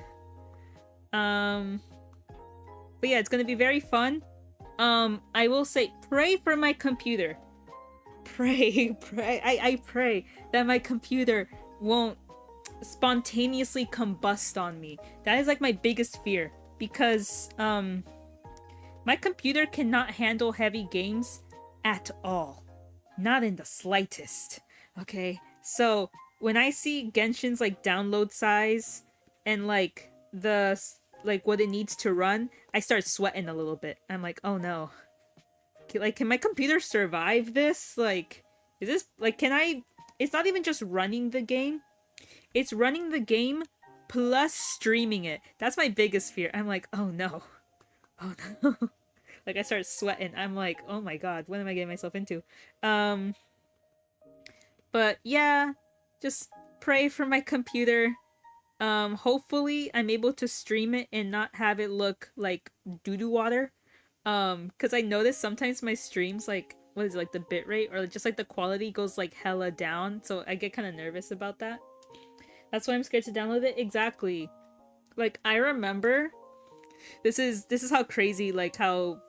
But yeah, it's gonna be very fun. I will say, pray for my computer. Pray. I pray that my computer won't spontaneously combust on me. That is like my biggest fear, because my computer cannot handle heavy games at all. Not in the slightest. Okay? So, when I see Genshin's like download size and like the like what it needs to run, I start sweating a little bit. I'm like, "Oh no. Like, can my computer survive this? Like, is this like, can I? It's not even just running the game. It's running the game plus streaming it. That's my biggest fear. I'm like, oh no. Oh no." Like, I start sweating. I'm like, oh my god, what am I getting myself into? But yeah, just pray for my computer. Hopefully I'm able to stream it and not have it look like doo-doo water. Because I notice sometimes my streams, like, what is it, like the bitrate or just like the quality goes like hella down, so I get kind of nervous about that. That's why I'm scared to download it. Exactly. Like, I remember, this is how crazy, like, how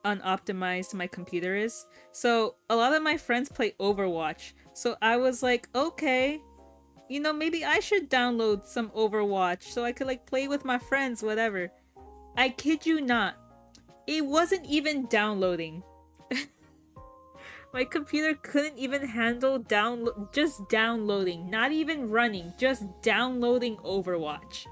unoptimized my computer is. So a lot of my friends play Overwatch, so I was like, okay, you know, maybe I should download some Overwatch so I could like play with my friends, whatever. I kid you not, it wasn't even downloading. My computer couldn't even handle just downloading, not even running, just downloading Overwatch.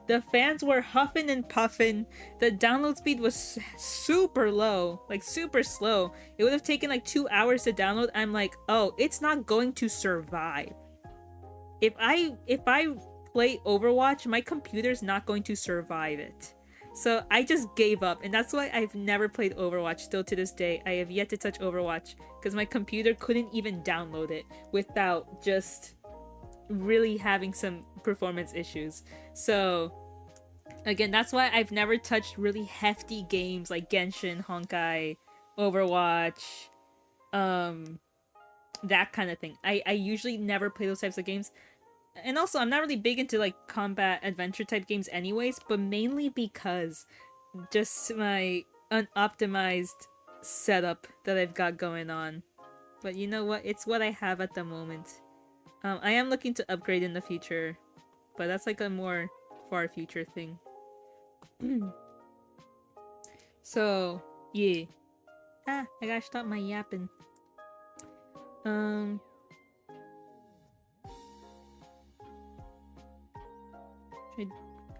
The fans were huffing and puffing. The download speed was super low, like super slow. It would have taken like 2 hours to download. I'm like, oh, it's not going to survive. If I play Overwatch, my computer's not going to survive it. So I just gave up, and that's why I've never played Overwatch still to this day. I have yet to touch Overwatch because my computer couldn't even download it without just really having some performance issues. So again, that's why I've never touched really hefty games like Genshin, Honkai, Overwatch, that kind of thing. I usually never play those types of games. And also, I'm not really big into like combat adventure type games anyways, but mainly because just my unoptimized setup that I've got going on. But you know what? It's what I have at the moment. I am looking to upgrade in the future, but that's like a more far future thing. So, yeah. I gotta stop my yapping.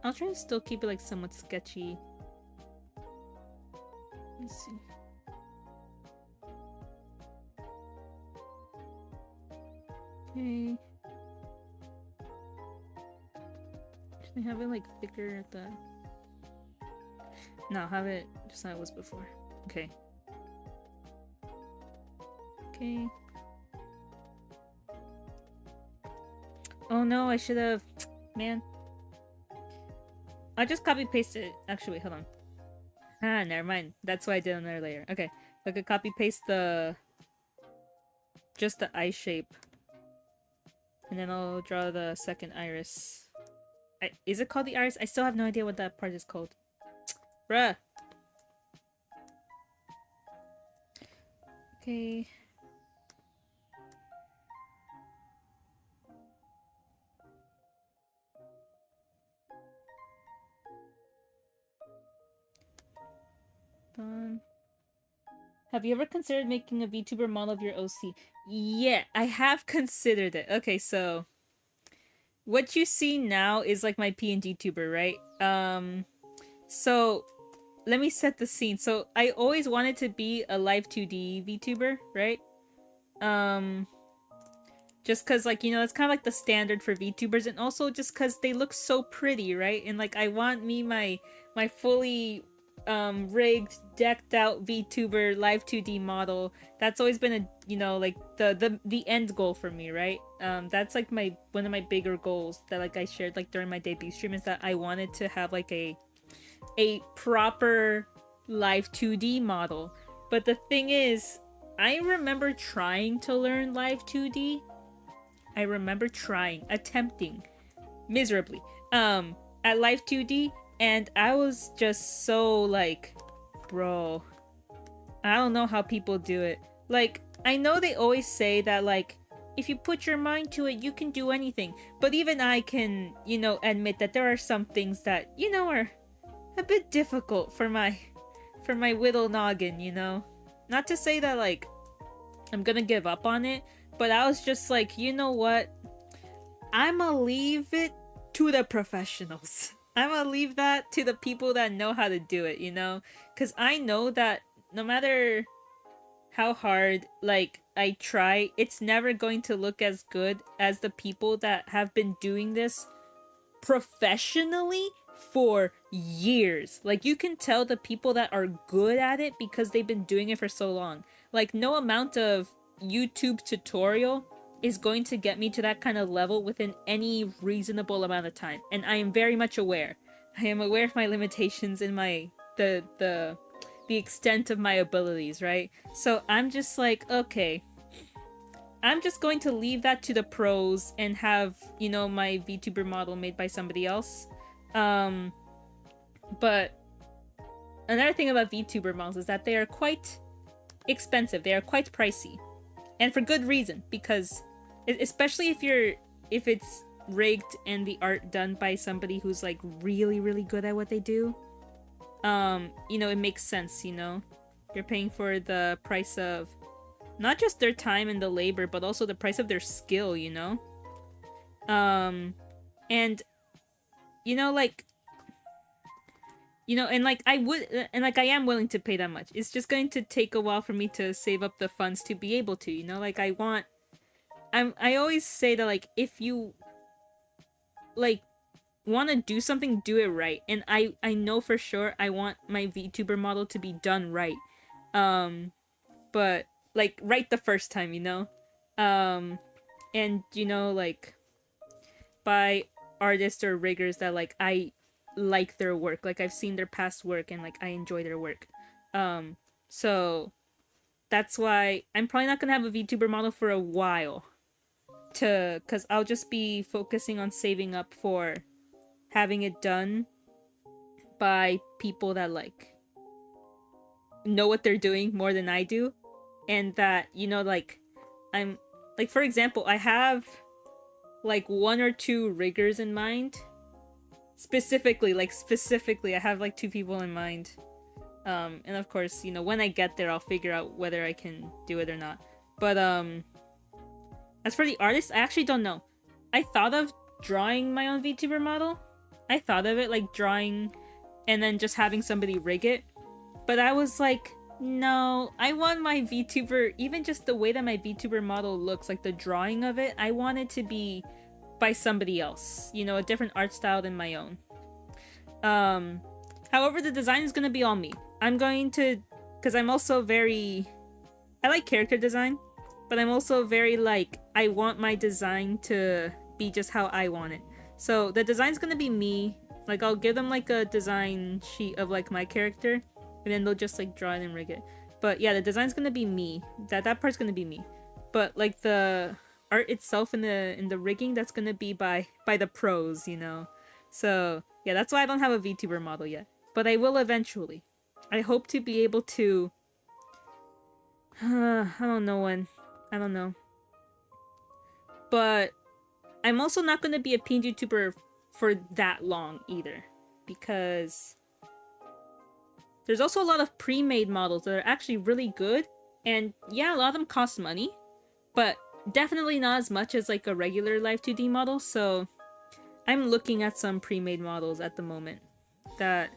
I'll try to still keep it like somewhat sketchy. Let's see. Okay. Should I have it like thicker at the... No, have it just how it was before. Okay. Okay. Oh no, I should have... Man. I just copy pasted it. Actually, wait, hold on. Ah, never mind. That's why I did another layer. Okay. So I could copy paste the... just the eye shape. And then I'll draw the second iris. Is it called the iris? I still have no idea what that part is called. Bruh! Okay. Done. Have you ever considered making a VTuber model of your OC? Yeah, I have considered it. Okay, so what you see now is like my PNG tuber, right? So let me set the scene. So I always wanted to be a live 2D VTuber, right? Just cause like, you know, it's kind of like the standard for VTubers, and also just cause they look so pretty, right? And like, I want my fully rigged, decked out VTuber live 2D model. That's always been a, you know, like the end goal for me, right? That's like one of my bigger goals that like I shared like during my debut stream, is that I wanted to have like a proper live 2D model. But the thing is, I remember trying to learn Live 2D. I remember trying, attempting, miserably, at Live 2D, and I was just so like, bro, I don't know how people do it. Like, I know they always say that, like, if you put your mind to it, you can do anything. But even I can, you know, admit that there are some things that, you know, are a bit difficult for my whittle noggin, you know? Not to say that, like, I'm gonna give up on it, but I was just like, you know what? I'ma leave it to the professionals. I'ma leave that to the people that know how to do it, you know? Because I know that no matter how hard, like, I try, it's never going to look as good as the people that have been doing this professionally for years. Like, you can tell the people that are good at it because they've been doing it for so long. Like, no amount of YouTube tutorial is going to get me to that kind of level within any reasonable amount of time. And I am very much aware. I am aware of my limitations and my the extent of my abilities, right? So I'm just like, okay, I'm just going to leave that to the pros and have, you know, my VTuber model made by somebody else. But another thing about VTuber models is that they are quite expensive. They are quite pricey. And for good reason, because especially if it's rigged and the art done by somebody who's like really, really good at what they do, you know, it makes sense, you know? You're paying for the price of not just their time and the labor, but also the price of their skill, you know? And, you know, like, you know, and like I am willing to pay that much. It's just going to take a while for me to save up the funds to be able to, you know? Like, I always say that, like, if you, like, want to do something, do it right. And I know for sure I want my VTuber model to be done right. But, like, right the first time, you know? And, you know, like, by artists or riggers that, like, I like their work. Like, I've seen their past work and, like, I enjoy their work. So that's why I'm probably not gonna have a VTuber model for a while. Because I'll just be focusing on saving up for having it done by people that, like, know what they're doing more than I do. And that, you know, like, I'm, like, for example, I have, like, 1 or 2 riggers in mind. Specifically, I have, like, 2 people in mind. And of course, you know, when I get there, I'll figure out whether I can do it or not. But, as for the artist, I actually don't know. I thought of drawing my own VTuber model. I thought of it, like, drawing and then just having somebody rig it. But I was like, no, I want my VTuber, even just the way that my VTuber model looks, like the drawing of it, I want it to be by somebody else. You know, a different art style than my own. However, the design is going to be all me. I'm going to, because I'm also very, I like character design, but I'm also very, like, I want my design to be just how I want it. So the design's gonna be me. Like, I'll give them, like, a design sheet of, like, my character, and then they'll just, like, draw it and rig it. But yeah, the design's gonna be me. That part's gonna be me. But, like, the art itself and the rigging, that's gonna be by the pros, you know? So yeah, that's why I don't have a VTuber model yet. But I will eventually. I hope to be able to... I don't know when. I don't know. But I'm also not going to be a peen YouTuber for that long either. Because there's also a lot of pre-made models that are actually really good. And yeah, a lot of them cost money. But definitely not as much as, like, a regular Live 2D model. So I'm looking at some pre-made models at the moment that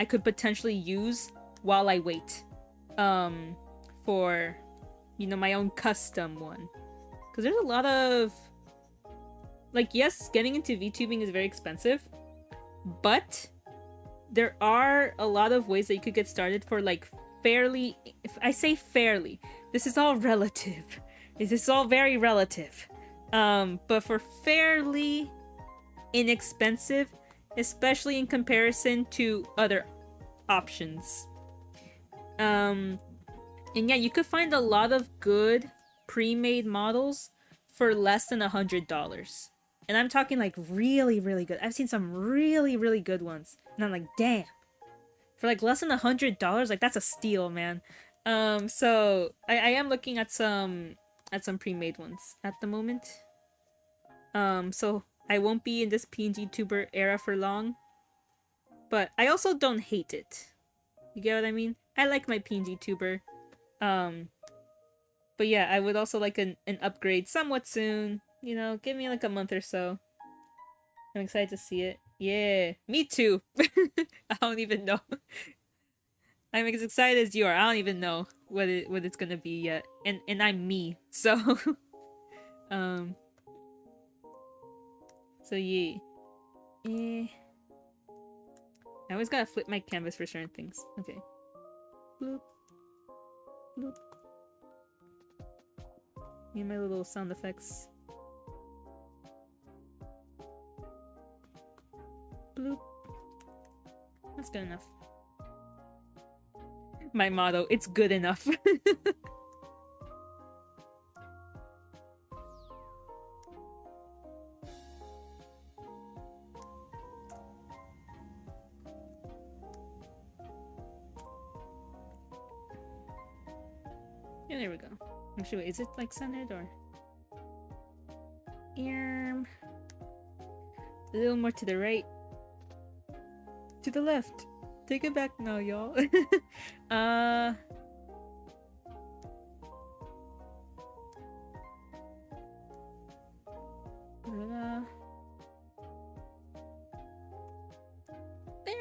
I could potentially use while I wait for, you know, my own custom one. Because there's a lot of, like, yes, getting into VTubing is very expensive, but there are a lot of ways that you could get started for, like, fairly, if I say fairly, this is all relative. This is all very relative. But for fairly inexpensive, especially in comparison to other options. And yeah, you could find a lot of good pre-made models for less than $100. And I'm talking like really, really good. I've seen some really, really good ones. And I'm like, damn. For like less than $100, like that's a steal, man. So I am looking at some pre-made ones at the moment. So I won't be in this PNG tuber era for long. But I also don't hate it. You get what I mean? I like my PNG tuber. But yeah, I would also like an upgrade somewhat soon. You know, give me like a month or so. I'm excited to see it. Yeah, me too. I don't even know. I'm as excited as you are. I don't even know what it's gonna be yet. And I'm me, so um so yeah. Eh. I always gotta flip my canvas for certain things. Okay. Bloop. Bloop. Need my little sound effects. Bloop. That's good enough. My motto, it's good enough. Yeah, there we go. Actually, wait, is it like centered or? A little more to the right. To the left. Take it back now, y'all. There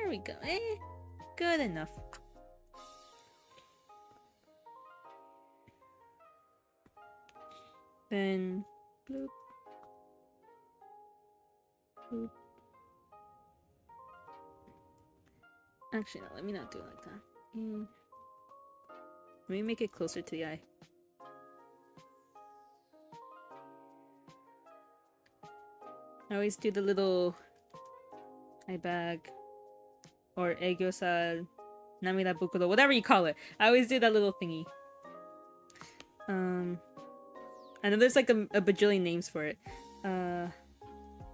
we go. Good enough. Then bloop. Bloop. Actually, no, let me not do it like that. Let me make it closer to the eye. I always do the little eye bag or 𝒔𝒕𝒓𝒂𝒎, namida bukuro, whatever you call it. I always do that little thingy. I know there's like a bajillion names for it.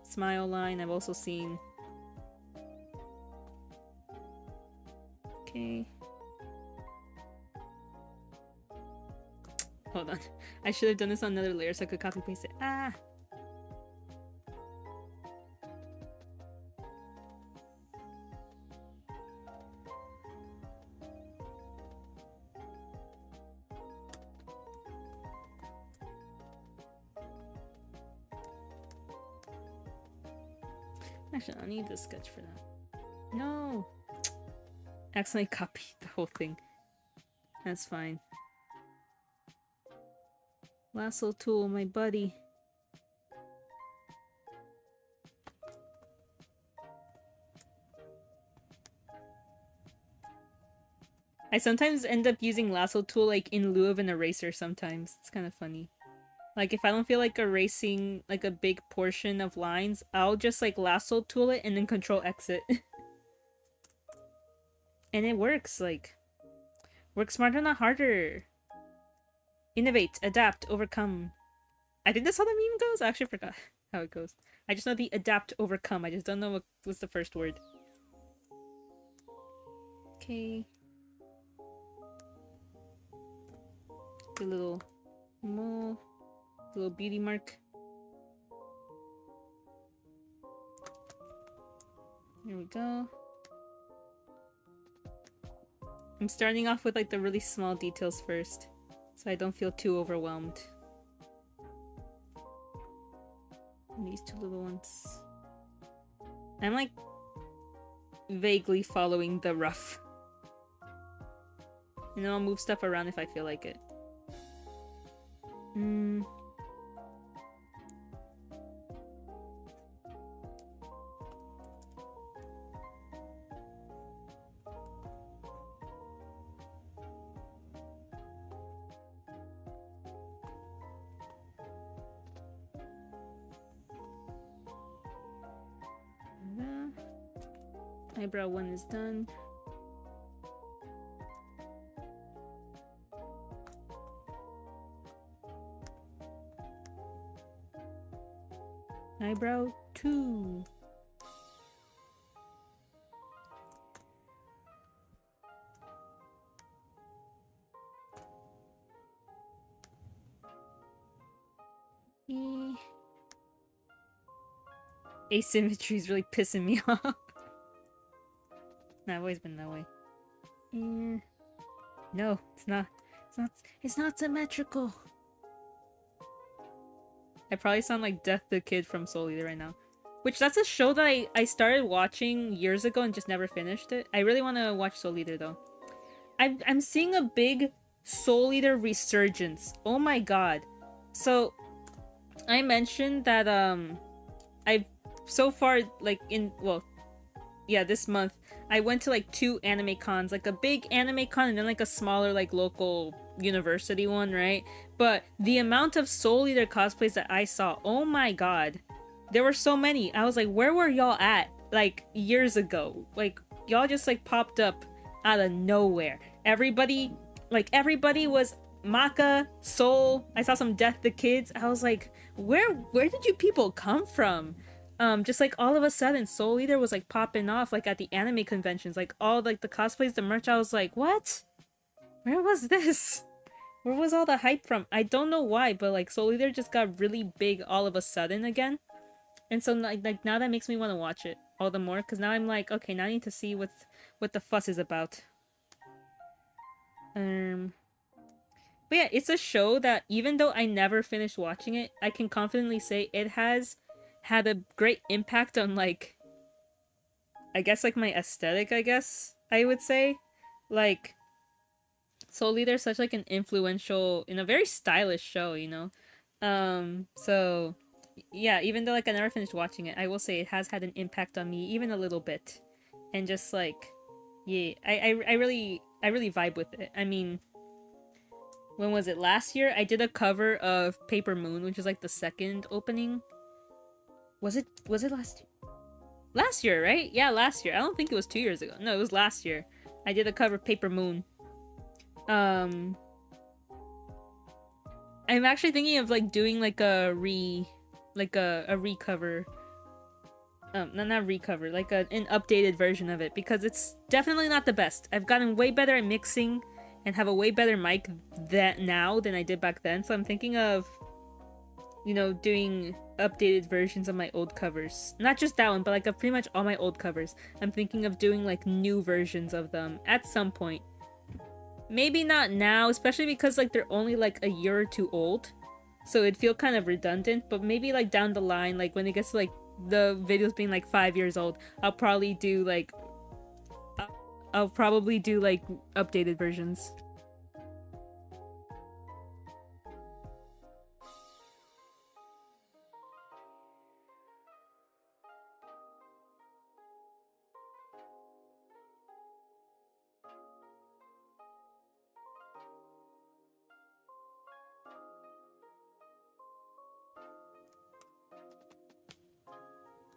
Smile line, I've also seen. Okay. Hold on. I should have done this on another layer so I could copy paste it. Ah! Actually, I need the sketch for that. No! Accidentally copied the whole thing. That's fine. Lasso tool, my buddy. I sometimes end up using lasso tool like in lieu of an eraser sometimes. It's kind of funny. Like if I don't feel like erasing like a big portion of lines, I'll just like lasso tool it and then control exit. And it works, like, work smarter not harder. Innovate, adapt, overcome. I think that's how the meme goes. I actually forgot how it goes. I just know the adapt, overcome. I just don't know what's the first word. Okay. The little mole, little beauty mark. There we go. I'm starting off with like the really small details first, so I don't feel too overwhelmed. And these two little ones. I'm like vaguely following the rough. And then I'll move stuff around if I feel like it. Eyebrow one is done. Eyebrow 2. Asymmetry is really pissing me off. Nah, I've always been that way. No, it's not. It's not symmetrical. I probably sound like Death the Kid from 𝒔𝒐𝒄𝒊𝒂𝒍𝒔 right now. Which, that's a show that I started watching years ago and just never finished it. I really want to watch 𝒔𝒐𝒄𝒊𝒂𝒍𝒔 though. I'm seeing a big 𝒔𝒐𝒄𝒊𝒂𝒍𝒔 resurgence. Oh my god. So, I mentioned that, I've so far, like, this month, I went to like 2 anime cons, like a big anime con and then like a smaller like local university one, right? But the amount of 𝒔𝒐𝒄𝒊𝒂𝒍𝒔 cosplays that I saw, oh my god. There were so many. I was like, where were y'all at like years ago? Like, y'all just like popped up out of nowhere. Everybody was Maka, Soul. I saw some Death the Kids. I was like, where did you people come from? Just like all of a sudden �𝒐𝒄𝒊𝒂𝒍𝒔 was like popping off like at the anime conventions, like all like the cosplays, the merch. I was like, what? Where was this? Where was all the hype from? I don't know why, but like �𝒐𝒄𝒊𝒂𝒍𝒔 just got really big all of a sudden again. And so like now that makes me want to watch it all the more, because now I'm like, okay, now I need to see what the fuss is about. But yeah, it's a show that even though I never finished watching it, I can confidently say it has had a great impact on like, I guess like my aesthetic, I guess I would say. Like, �𝒐𝒄𝒊𝒂𝒍𝒔, such like an influential in a very stylish show, you know? So yeah, even though like I never finished watching it, I will say it has had an impact on me, even a little bit. And just like, yeah, I really vibe with it. I mean, when was it? Last year I did a cover of Paper Moon, which is like the second opening. Was it last year? Last year, right? Yeah, last year. I don't think it was 2 years ago. No, it was last year. I did a cover of Paper Moon. I'm actually thinking of like doing like a recover. Not recover, like an updated version of it, because it's definitely not the best. I've gotten way better at mixing and have a way better mic now than I did back then. So I'm thinking of, you know, doing updated versions of my old covers. Not just that one, but like of pretty much all my old covers. I'm thinking of doing like new versions of them at some point. Maybe not now, especially because like they're only like a year or two old. So it'd feel kind of redundant, but maybe like down the line, like when it gets to like the videos being like 5 years old, I'll probably do like updated versions.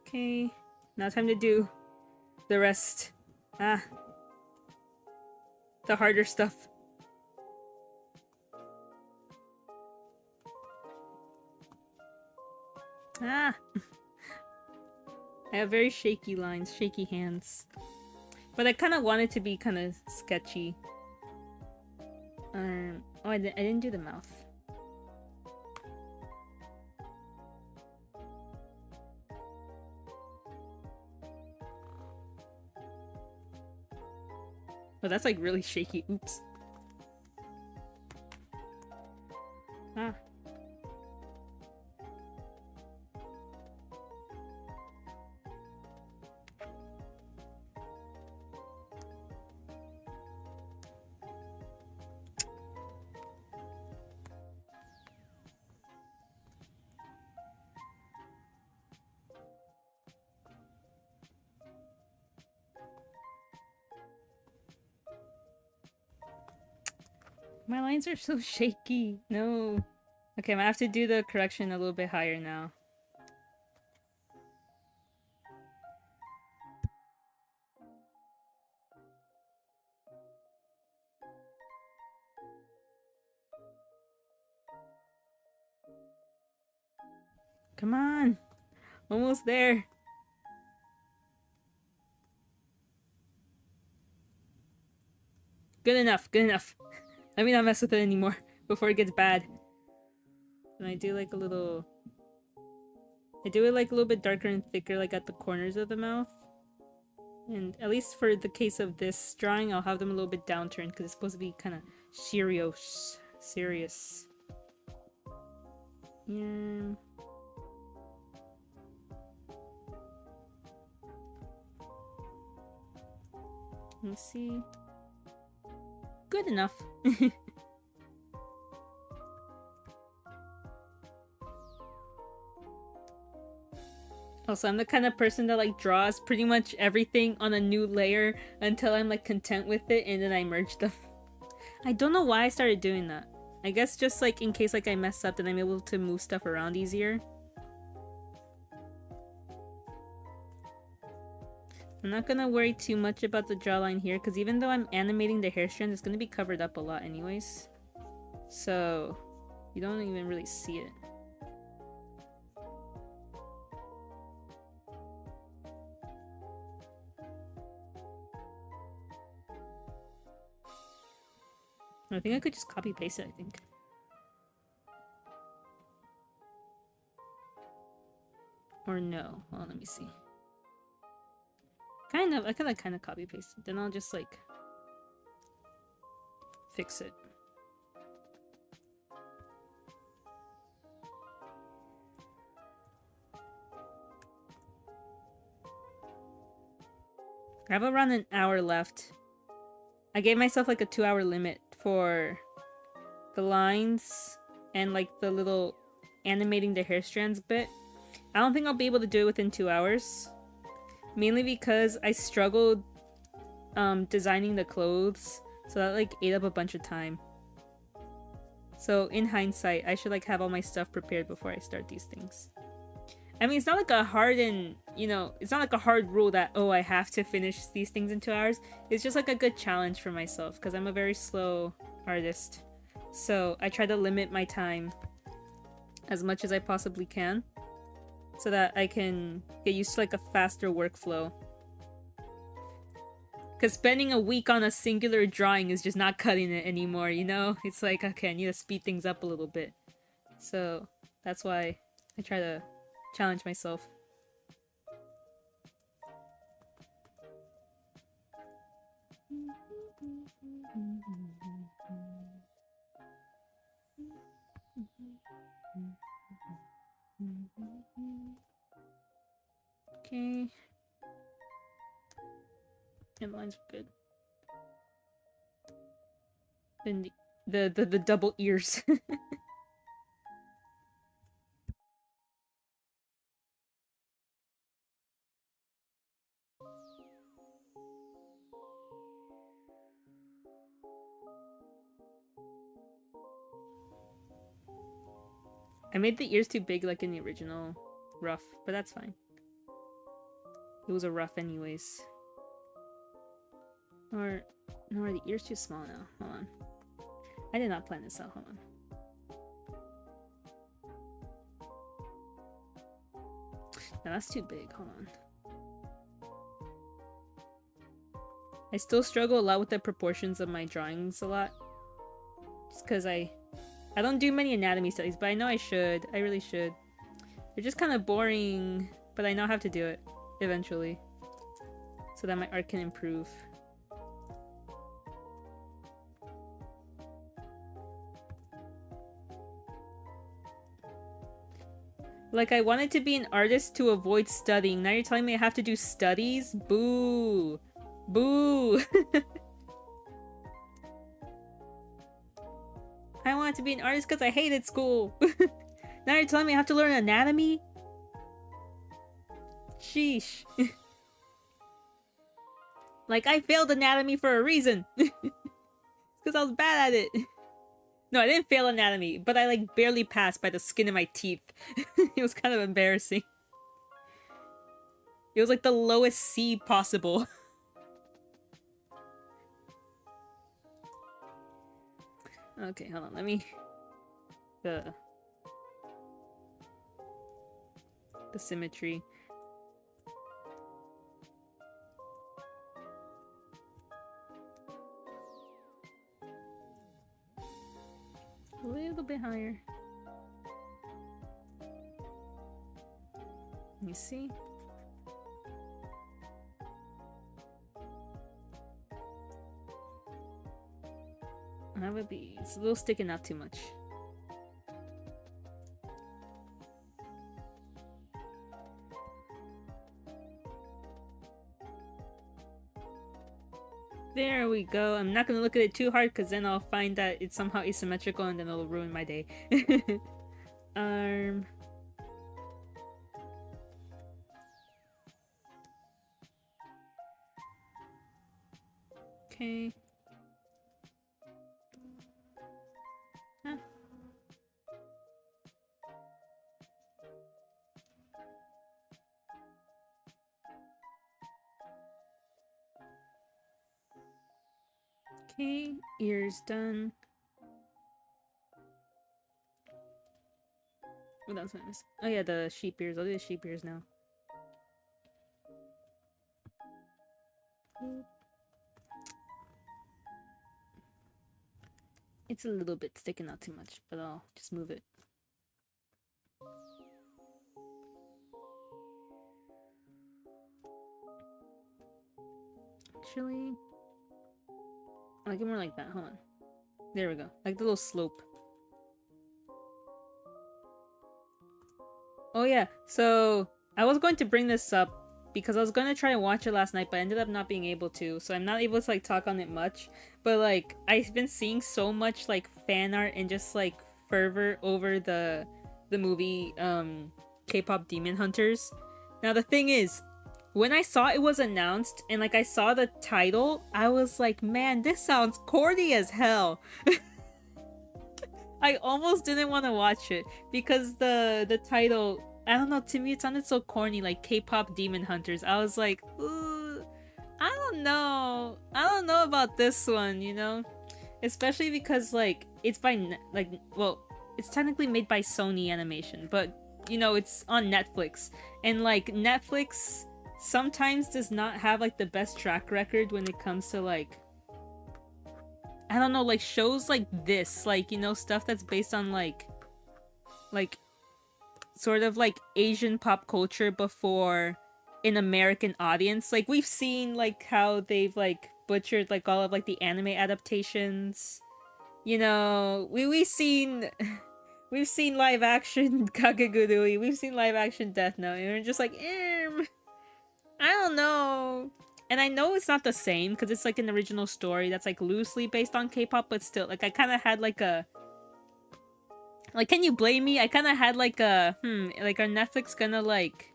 Okay, now time to do the rest. The harder stuff. I have very shaky lines, shaky hands. But I kind of want it to be kind of sketchy. Oh, I didn't do the mouth. Oh, that's like really shaky. Oops. My lines are so shaky. No. Okay, I'm gonna have to do the correction a little bit higher now. Come on. Almost there. Good enough, good enough. Let me not mess with it anymore before it gets bad. And I do like a little... I do it like a little bit darker and thicker like at the corners of the mouth. And at least for the case of this drawing, I'll have them a little bit downturned because it's supposed to be kind of serious. Yeah. Let me see. Good enough. Also, I'm the kind of person that like draws pretty much everything on a new layer until I'm like content with it, and then I merge them. I don't know why I started doing that. I guess just like in case like I mess up, then I'm able to move stuff around easier. I'm not gonna worry too much about the jawline here, because even though I'm animating the hair strands, it's gonna be covered up a lot anyways. So you don't even really see it. I think I could just copy paste it, I think. Or no. Hold on, let me see. Kind of. I could like kind of copy paste it. Then I'll just like fix it. I have around an hour left. I gave myself like a 2-hour limit for the lines and like the little animating the hair strands bit. I don't think I'll be able to do it within 2 hours. Mainly because I struggled designing the clothes, so that like ate up a bunch of time. So in hindsight, I should like have all my stuff prepared before I start these things. I mean, it's not like a hard and, you know, it's not like a hard rule that, oh, I have to finish these things in 2 hours. It's just like a good challenge for myself because I'm a very slow artist. So I try to limit my time as much as I possibly can so that I can get used to like a faster workflow. Because spending a week on a singular drawing is just not cutting it anymore, you know? It's like, okay, I need to speed things up a little bit. So that's why I try to challenge myself. Okay. And lines are good. Then the double ears. I made the ears too big like in the original rough, but that's fine. It was a rough anyways. Or, no, are the ears too small now? Hold on. I did not plan this out, hold on. No, that's too big, hold on. I still struggle a lot with the proportions of my drawings a lot. Just because I don't do many anatomy studies, but I know I should. I really should. They're just kind of boring, but I know I have to do it eventually. So that my art can improve. Like, I wanted to be an artist to avoid studying. Now you're telling me I have to do studies? Boo! Boo! I wanted to be an artist because I hated school. Now you're telling me I have to learn anatomy? Sheesh. Like, I failed anatomy for a reason. Because I was bad at it. No, I didn't fail anatomy, but I like barely passed by the skin of my teeth. It was kind of embarrassing. It was like the lowest C possible. Okay, hold on, let me... The the symmetry. A little bit higher. Let me see. That would be... it's a little sticking out too much. There we go. I'm not gonna look at it too hard because then I'll find that it's somehow asymmetrical and then it'll ruin my day. Arm. Okay. Huh. Okay, ears done. What else am I missing? Oh yeah, the sheep ears. I'll do the sheep ears now. It's a little bit sticking out too much, but I'll just move it. Actually, I like it more like that. Hold on. There we go. Like the little slope. Oh yeah, so I was going to bring this up because I was going to try and watch it last night, but I ended up not being able to, so I'm not able to like talk on it much. But like, I've been seeing so much like fan art and just like fervor over the movie K-pop Demon Hunters. Now the thing is, when I saw it was announced and like I saw the title, I was like, man, this sounds corny as hell. I almost didn't want to watch it because the title, I don't know, to me it sounded so corny, like K-pop Demon Hunters. I was like, ooh, I don't know about this one, you know? Especially because like it's by well, it's technically made by Sony Animation, but you know, it's on Netflix, and like Netflix sometimes does not have like the best track record when it comes to like, I don't know, like shows like this, like, you know, stuff that's based on like sort of like Asian pop culture before an American audience. Like we've seen like how they've like butchered like all of like the anime adaptations. You know, we've seen live action Kakegurui, we've seen live action Death Note, and we're just like, I don't know. And I know it's not the same because it's like an original story that's like loosely based on K-pop, but still, like I kind of had like a, like, can you blame me? I kind of had like a, like, are Netflix gonna like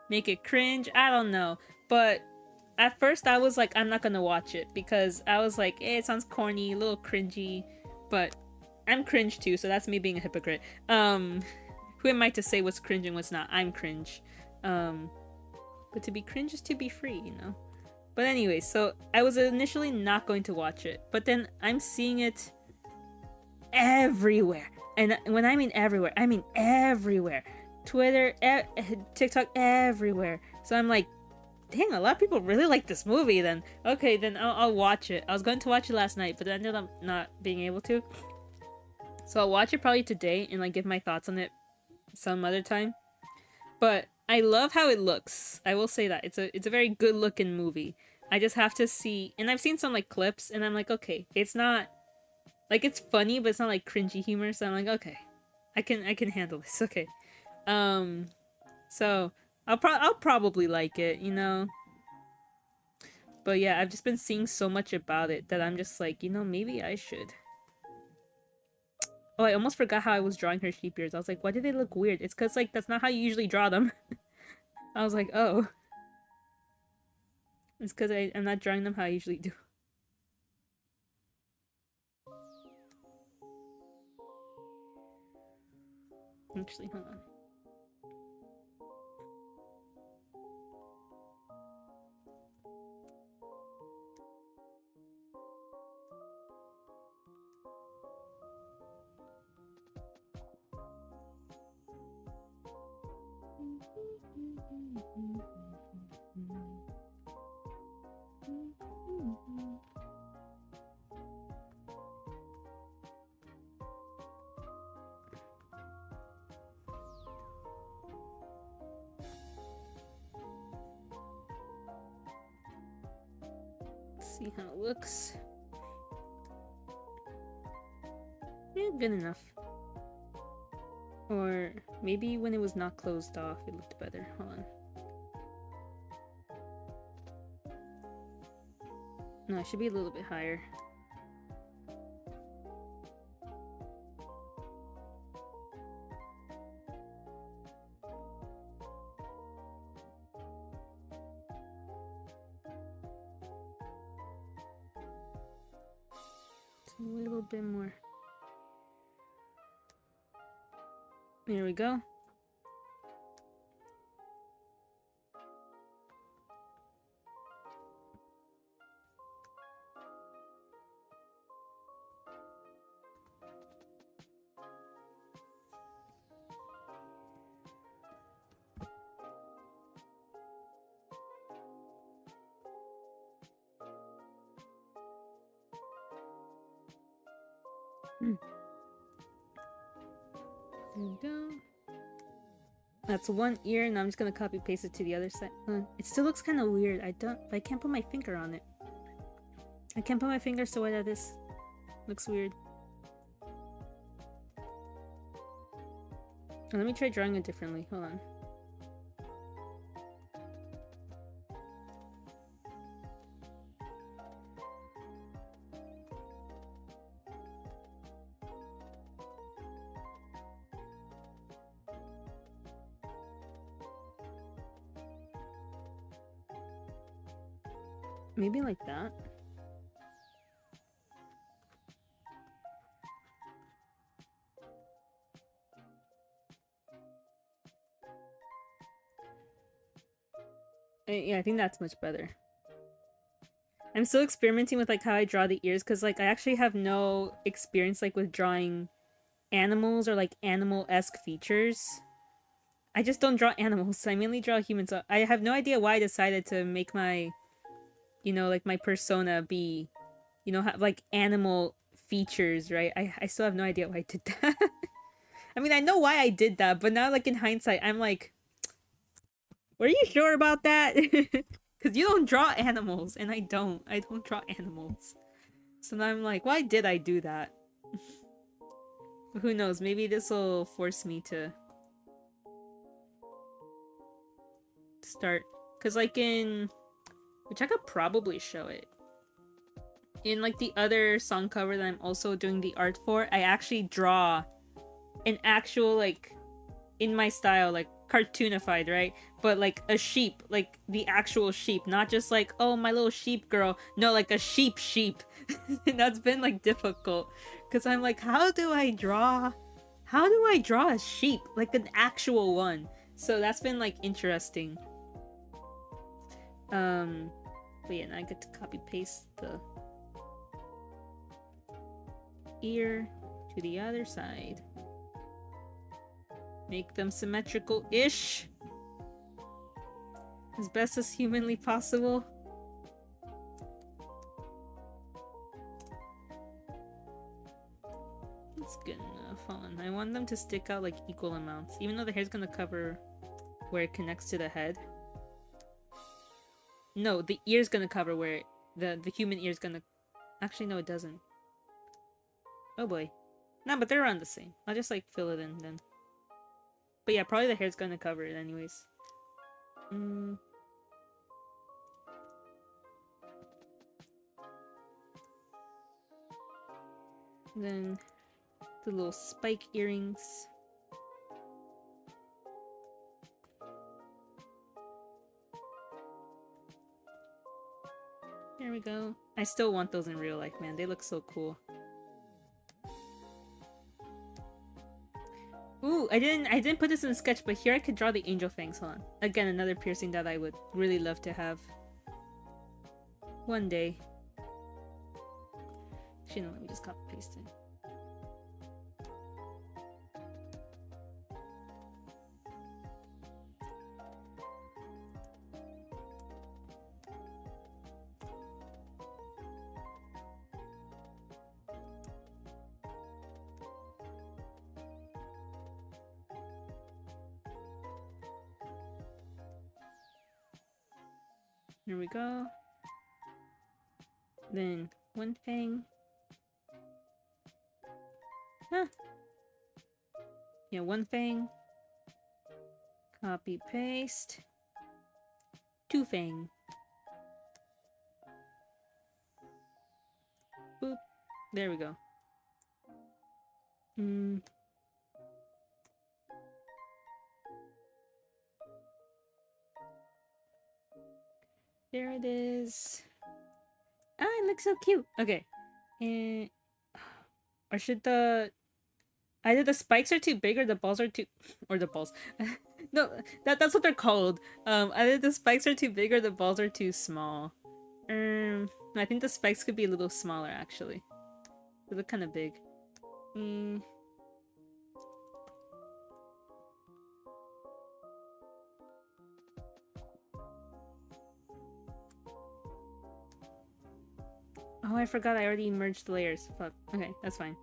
make it cringe? I don't know. But at first I was like, I'm not gonna watch it because I was like, it sounds corny, a little cringy, but I'm cringe too, so that's me being a hypocrite. Who am I to say what's cringe and what's not? I'm cringe. But to be cringe is to be free, you know? But anyway, so I was initially not going to watch it, but then I'm seeing it everywhere. And when I mean everywhere, I mean everywhere. Twitter, TikTok, everywhere. So I'm like, dang, a lot of people really like this movie then. Okay, then I'll watch it. I was going to watch it last night, but I ended up not being able to. So I'll watch it probably today and like give my thoughts on it some other time. But I love how it looks. I will say that. It's a very good looking movie. I just have to see, and I've seen some like clips and I'm like, okay, it's not like, it's funny, but it's not like cringy humor, so I'm like, okay. I can handle this. Okay. So I'll probably like it, you know. But yeah, I've just been seeing so much about it that I'm just like, you know, maybe I should. Oh, I almost forgot how I was drawing her sheep ears. I was like, why do they look weird? It's because, like, that's not how you usually draw them. I was like, oh. It's because I'm not drawing them how I usually do. Actually, hold on. See how it looks. Yeah, good enough. Or maybe when it was not closed off, it looked better. Hold on. No, it should be a little bit higher. A little bit more. There we go. There we go. That's one ear, and I'm just gonna copy paste it to the other side. It still looks kind of weird. I can't put my finger on it. I can't put my finger, so why that is. Looks weird. Let me try drawing it differently. Hold on. Maybe like that. Yeah, I think that's much better. I'm still experimenting with like how I draw the ears, because like I actually have no experience like with drawing animals or like animal-esque features. I just don't draw animals. I mainly draw humans. So I have no idea why I decided to make my, you know, like my persona be, you know, have like animal features, right? I still have no idea why I did that. I mean, I know why I did that, but now like in hindsight, I'm like, were you sure about that? Because you don't draw animals, and I don't draw animals. So now I'm like, why did I do that? Who knows, maybe this will force me to start, because like in, which I could probably show it, in like the other song cover that I'm also doing the art for, I actually draw an actual, like, in my style, like cartoonified, right? But like a sheep, like the actual sheep, not just like, oh, my little sheep girl. No, like a sheep. That's been like difficult, because I'm like, how do I draw a sheep, like an actual one? So that's been like interesting. But yeah, now I get to copy paste the ear to the other side. Make them symmetrical-ish, as best as humanly possible. That's good enough. Hold on. I want them to stick out like equal amounts, even though the hair's gonna cover where it connects to the head. No, the ear's gonna cover where the human ear's gonna... Actually, no, it doesn't. Oh boy. No, but they're around the same. I'll just like fill it in then. But yeah, probably the hair's gonna cover it anyways. Then the little spike earrings. There we go. I still want those in real life, man. They look so cool. Ooh, I didn't put this in the sketch, but here I could draw the angel fangs. Hold on. Again, another piercing that I would really love to have one day. Actually, no, let me just copy paste it. Here we go. Then one fang. Huh. Yeah, one fang. Copy paste. Two fang. Boop. There we go. There it is. Ah, it looks so cute. Okay. And or should the either the spikes are too big or the balls are too or the balls. No, that's what they're called. Either the spikes are too big or the balls are too small. I think the spikes could be a little smaller actually. They look kind of big. Oh, I forgot I already merged the layers. Fuck. Okay, that's fine.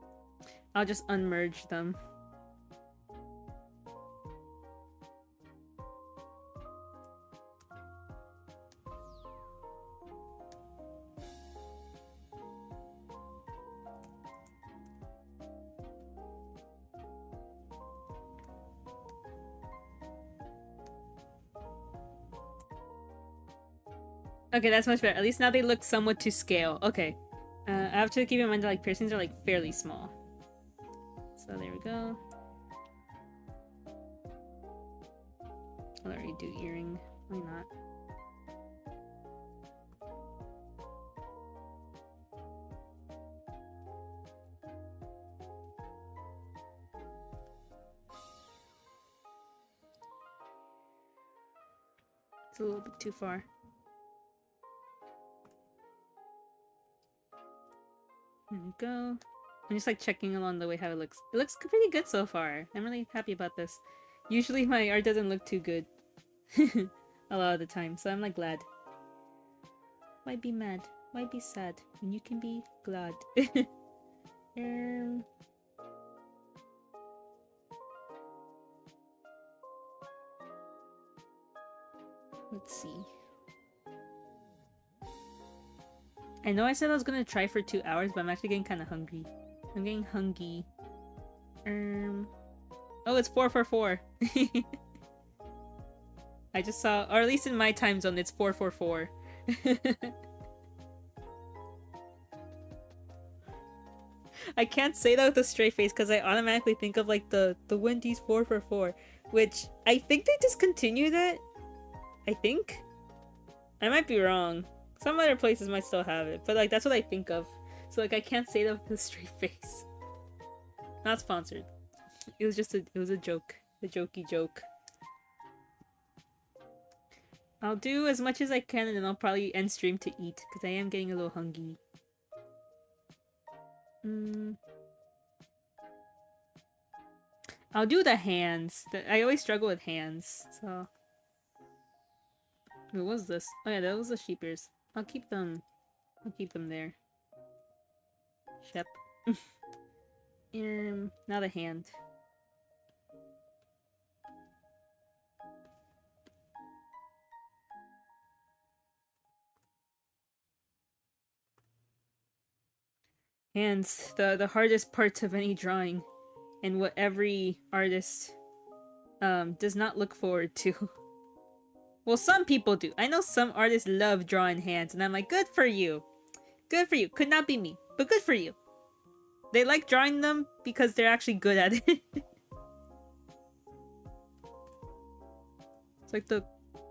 I'll just unmerge them. Okay, that's much better. At least now they look somewhat to scale. Okay. I have to keep in mind that like piercings are like fairly small. So there we go. I'll already do earring. Why not? It's a little bit too far. There we go. I'm just like checking along the way how it looks. It looks pretty good so far. I'm really happy about this. Usually my art doesn't look too good. A lot of the time, so I'm like glad. Why be mad? Why be sad when you can be glad? Let's see. I know I said I was gonna try for 2 hours, but I'm actually getting kind of hungry. I'm getting hungry. Oh, it's 444. I just saw, or at least in my time zone, it's 444. I can't say that with a straight face because I automatically think of like the Wendy's 444, which I think they discontinued it. I think. I might be wrong. Some other places might still have it, but like that's what I think of. So like I can't say that with a straight face. Not sponsored. It was just a joke. A jokey joke. I'll do as much as I can and then I'll probably end stream to eat because I am getting a little hungry. I'll do the hands. I always struggle with hands, so. What was this? Oh yeah, that was the sheep ears. I'll keep them there. Shep. Now the hand. Hands, the hardest parts of any drawing, and what every artist does not look forward to. Well, some people do. I know some artists love drawing hands, and I'm like, good for you. Good for you. Could not be me, but good for you. They like drawing them because they're actually good at it. It's like the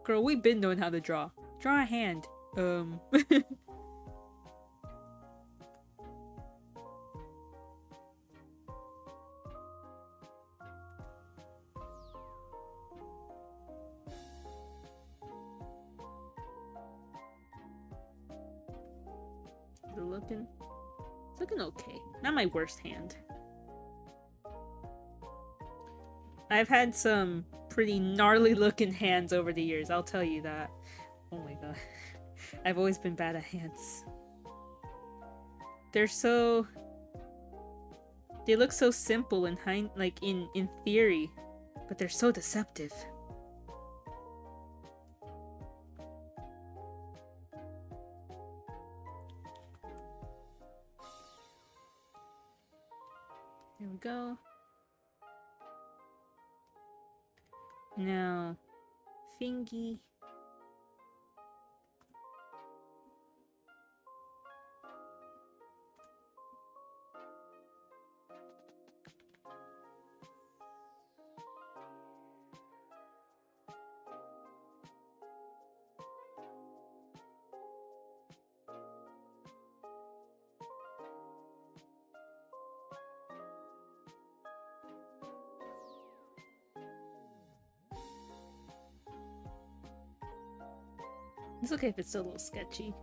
girl, we've been knowing how to draw. Draw a hand. It's looking okay. Not my worst hand. I've had some pretty gnarly looking hands over the years, I'll tell you that. Oh my god. I've always been bad at hands. They look so simple in in theory, but they're so deceptive. There we go. Now, thingy. It's okay if it's a little sketchy.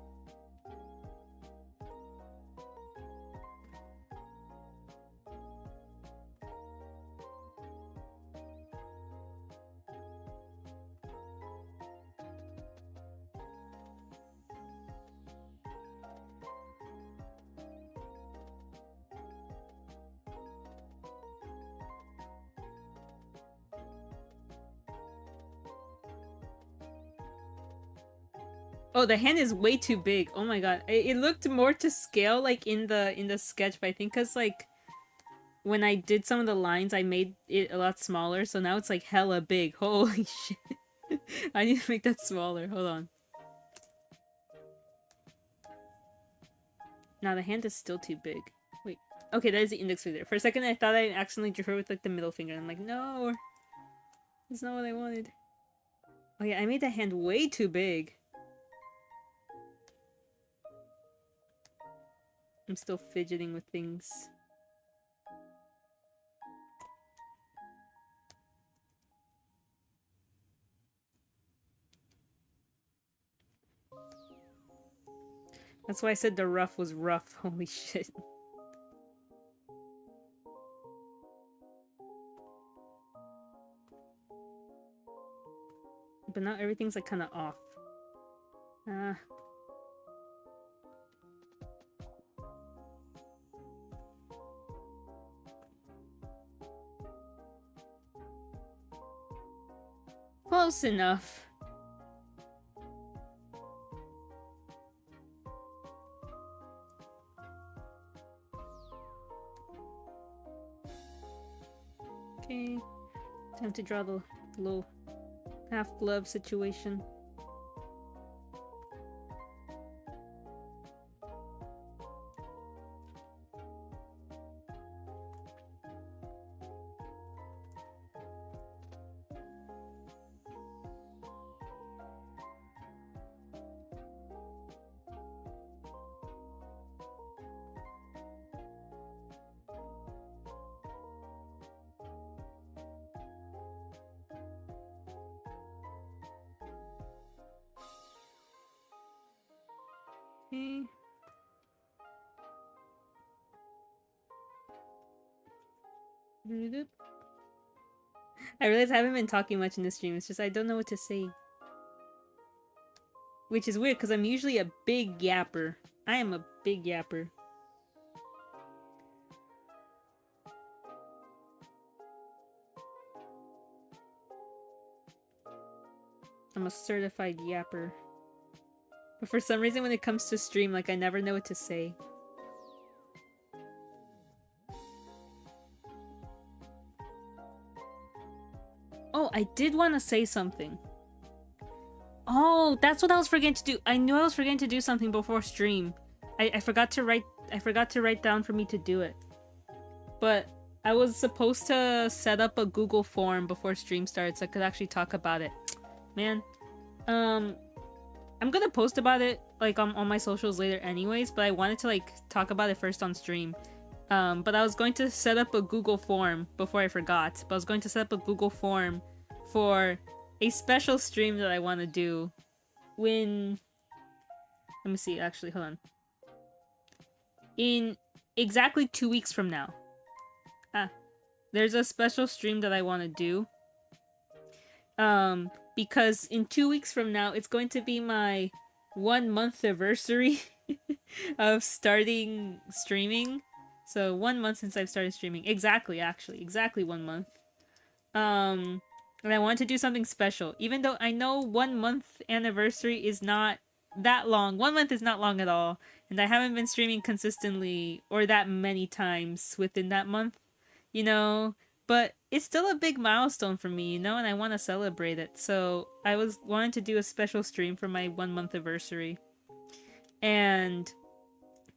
Oh, the hand is way too big. Oh my god. It looked more to scale like in the sketch, but I think cuz like when I did some of the lines I made it a lot smaller, so now it's like hella big. Holy shit. I need to make that smaller. Hold on. Now the hand is still too big. Wait. Okay, that is the index finger. For a second I thought I accidentally drew with like the middle finger. I'm like, no. That's not what I wanted. Oh yeah, I made the hand way too big. I'm still fidgeting with things. That's why I said the rough was rough. Holy shit. But now everything's like kind of off. Close enough. Okay, time to draw the little half glove situation. Okay. I realize I haven't been talking much in this stream. It's just I don't know what to say. Which is weird because I'm usually a big yapper. I am a big yapper. I'm a certified yapper. But for some reason when it comes to stream, like I never know what to say. Oh, I did want to say something. Oh, that's what I was forgetting to do. I knew I was forgetting to do something before stream. I forgot to write down for me to do it. But I was supposed to set up a Google form before stream starts so I could actually talk about it. Man. I'm gonna post about it like on my socials later anyways, but I wanted to like talk about it first on stream. But I was going to set up a Google form before I forgot. But I was going to set up a Google form for a special stream that I want to do when... Let me see, actually, hold on. In exactly 2 weeks from now. There's a special stream that I want to do. Because in 2 weeks from now, it's going to be my 1 month anniversary of starting streaming. So 1 month since I've started streaming. Exactly, actually. Exactly 1 month. And I want to do something special. Even though I know 1 month anniversary is not that long. 1 month is not long at all. And I haven't been streaming consistently or that many times within that month. you know, but it's still a big milestone for me, you know, and I want to celebrate it. So I was wanting to do a special stream for my 1 month anniversary. And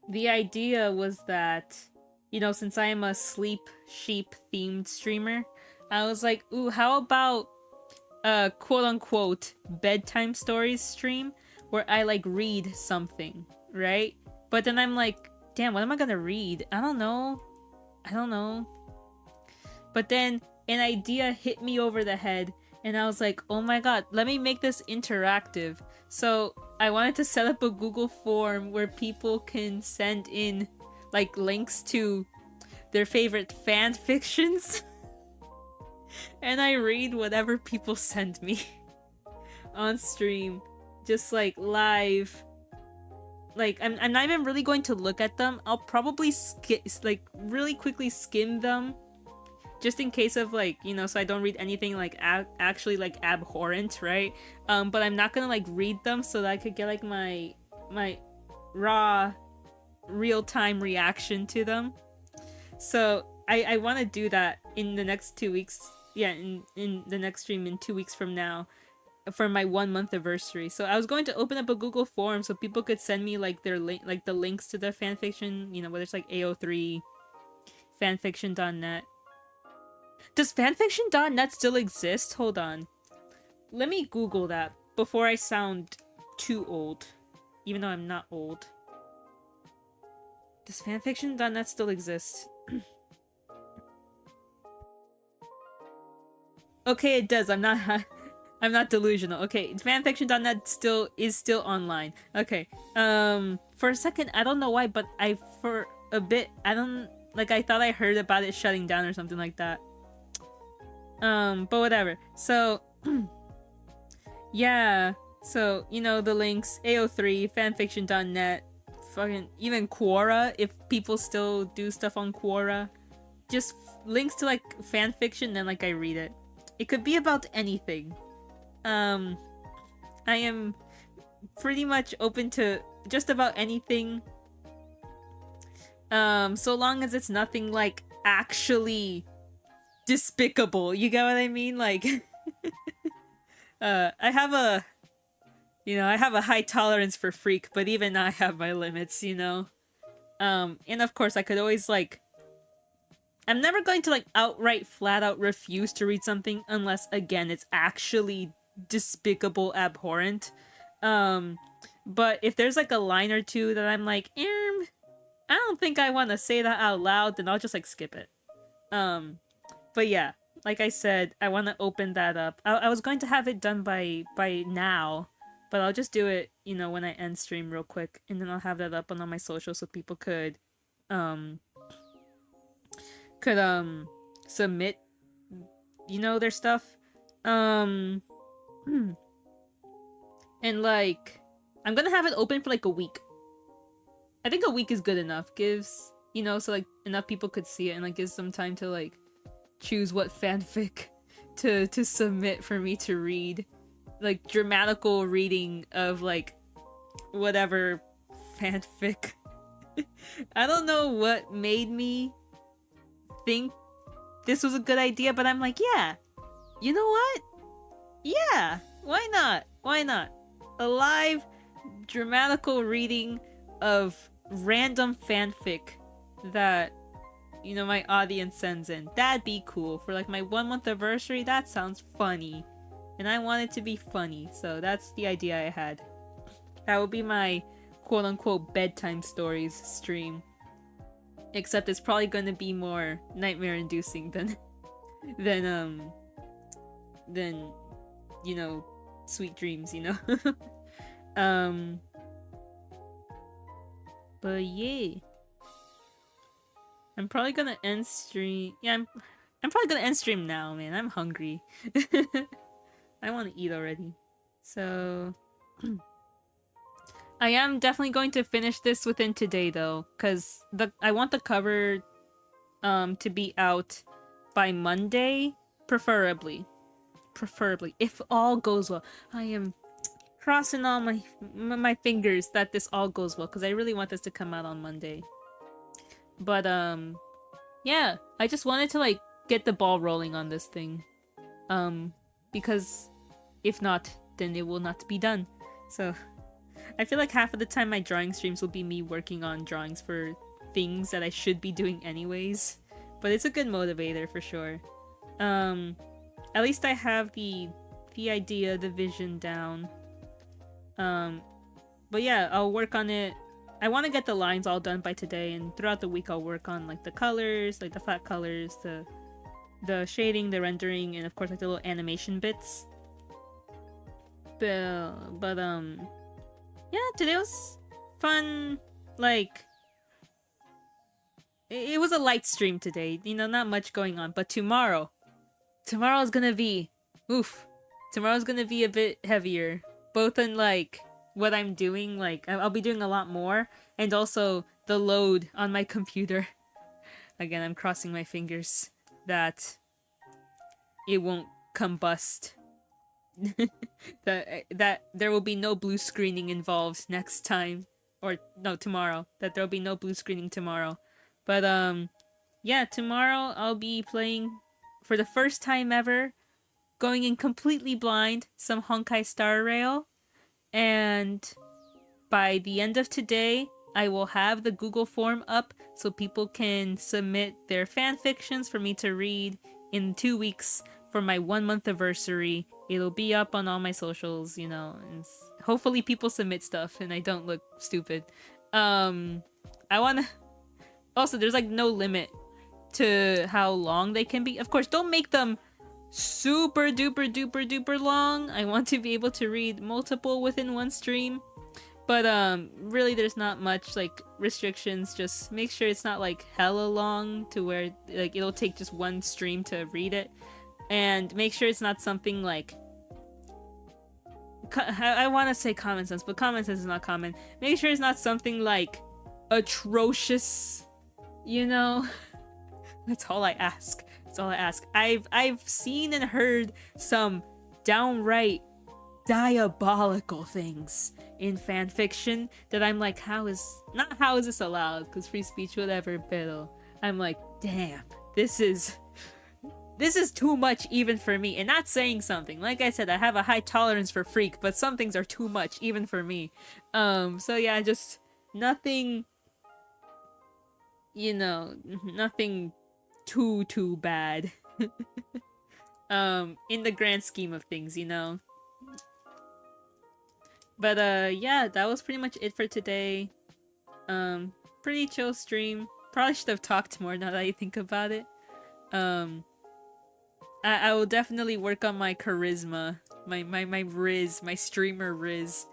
the idea was that, you know, since I am a sleep sheep themed streamer, I was like, ooh, how about a quote unquote bedtime stories stream where I like read something, right? But then I'm like, damn, what am I gonna read? I don't know. But then an idea hit me over the head, and I was like, oh my god, let me make this interactive. So I wanted to set up a Google form where people can send in like links to their favorite fan fictions. And I read whatever people send me on stream. Just like live. Like, I'm not even really going to look at them. I'll probably really quickly skim them. Just in case of like, you know, so I don't read anything like actually like abhorrent, right? But I'm not gonna like read them so that I could get like my raw real-time reaction to them. So I want to do that in the next 2 weeks. Yeah, in the next stream in 2 weeks from now for my 1 month anniversary. So I was going to open up a Google form so people could send me like their like the links to their fanfiction, you know, whether it's like AO3, fanfiction.net. Does fanfiction.net still exist? Hold on. Let me Google that before I sound too old. Even though I'm not old. Does fanfiction.net still exist? Okay, it does. I'm not delusional. Okay, fanfiction.net is still online. Okay. For a second, I don't know why, but for a bit, I thought I heard about it shutting down or something like that. But whatever. So, yeah. So, you know, the links, AO3, fanfiction.net, fucking, even Quora, if people still do stuff on Quora. Just links to, like, fanfiction, then, like, I read it. It could be about anything. I am pretty much open to just about anything. So long as it's nothing, like, actually despicable, you get what I mean? Like, I have a high tolerance for freak, but even I have my limits, you know? And of course I could always, like, I'm never going to, like, outright, flat out refuse to read something unless, again, it's actually despicable, abhorrent. But if there's, like, a line or two that I'm like, I don't think I want to say that out loud, then I'll just, like, skip it. But yeah, like I said, I want to open that up. I was going to have it done by now, but I'll just do it, you know, when I end stream real quick, and then I'll have that up on all my socials so people could submit, you know, their stuff. And like, I'm gonna have it open for like a week. I think a week is good enough. Gives, you know, so like enough people could see it, and like gives some time to like choose what fanfic to submit for me to read. Like dramatical reading of like whatever fanfic. I don't know what made me think this was a good idea, but I'm like, yeah, you know what? Yeah, why not? Why not? A live dramatical reading of random fanfic that, you know, my audience sends in. That'd be cool. For like my 1 month anniversary, that sounds funny. And I want it to be funny, so that's the idea I had. That would be my quote unquote bedtime stories stream. Except it's probably gonna be more nightmare inducing than you know, sweet dreams, you know. But yeah, I'm probably gonna end stream. Yeah, I'm probably gonna end stream now, man. I'm hungry. I want to eat already. So I am definitely going to finish this within today though, cuz I want the cover to be out by Monday, preferably if all goes well. I am crossing all my fingers that this all goes well, cuz I really want this to come out on Monday. But yeah, I just wanted to like get the ball rolling on this thing. Because if not, then it will not be done. So I feel like half of the time my drawing streams will be me working on drawings for things that I should be doing anyways. But it's a good motivator for sure. At least I have the idea, the vision down. But yeah, I'll work on it. I want to get the lines all done by today, and throughout the week I'll work on like the colors, like the flat colors, the shading, the rendering, and of course like the little animation bits. But yeah, today was fun. Like it was a light stream today, you know, not much going on. But tomorrow's gonna be tomorrow's gonna be a bit heavier, both in like what I'm doing, like I'll be doing a lot more, and also the load on my computer. Again, I'm crossing my fingers that it won't combust. that there will be no blue screening involved next time, or no, tomorrow. That there'll be no blue screening tomorrow. But yeah, tomorrow I'll be playing for the first time ever, going in completely blind, some Honkai Star Rail. And by the end of today, I will have the Google form up so people can submit their fan fictions for me to read in 2 weeks for my 1-month anniversary. It'll be up on all my socials, you know, and hopefully people submit stuff and I don't look stupid. I wanna... Also, there's like no limit to how long they can be. Of course, don't make them super duper duper duper long. I want to be able to read multiple within one stream. But really there's not much like restrictions. Just make sure it's not like hella long to where like it'll take just one stream to read it. And make sure it's not something like... I want to say common sense, but common sense is not common. Make sure it's not something like atrocious, you know? That's all I ask. That's all I ask. I've seen and heard some downright diabolical things in fanfiction that I'm like, how is this allowed? Because free speech, whatever, pero I'm like, damn, this is too much even for me. And not saying something. Like I said, I have a high tolerance for freak, but some things are too much even for me. So yeah, just nothing, you know, nothing too bad. In the grand scheme of things, you know. But yeah, that was pretty much it for today. Pretty chill stream. Probably should have talked more now that I think about it. I will definitely work on my charisma, my riz, my streamer riz,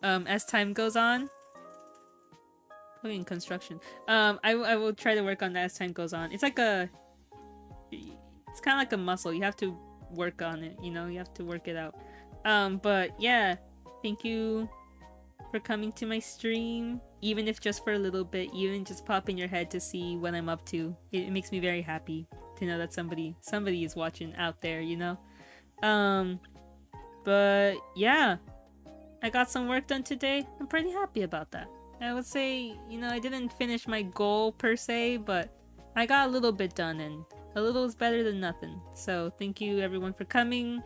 as time goes on. Putting in construction. I will try to work on that as time goes on. It's like it's kind of like a muscle. You have to work on it, you know? You have to work it out. But yeah, thank you for coming to my stream. Even if just for a little bit, even just pop in your head to see what I'm up to. It makes me very happy to know that somebody is watching out there, you know? But yeah, I got some work done today. I'm pretty happy about that. I would say, you know, I didn't finish my goal per se, but I got a little bit done, and a little is better than nothing. So thank you everyone for coming.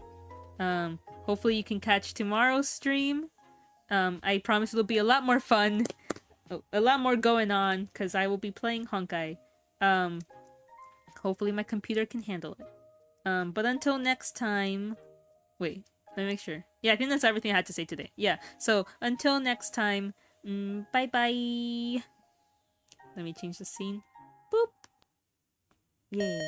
Hopefully you can catch tomorrow's stream. I promise it'll be a lot more fun, a lot more going on, because I will be playing Honkai. Hopefully my computer can handle it. But until next time... Wait, let me make sure. Yeah, I think that's everything I had to say today. Yeah, so until next time, bye-bye! Let me change the scene. Boop! Yay.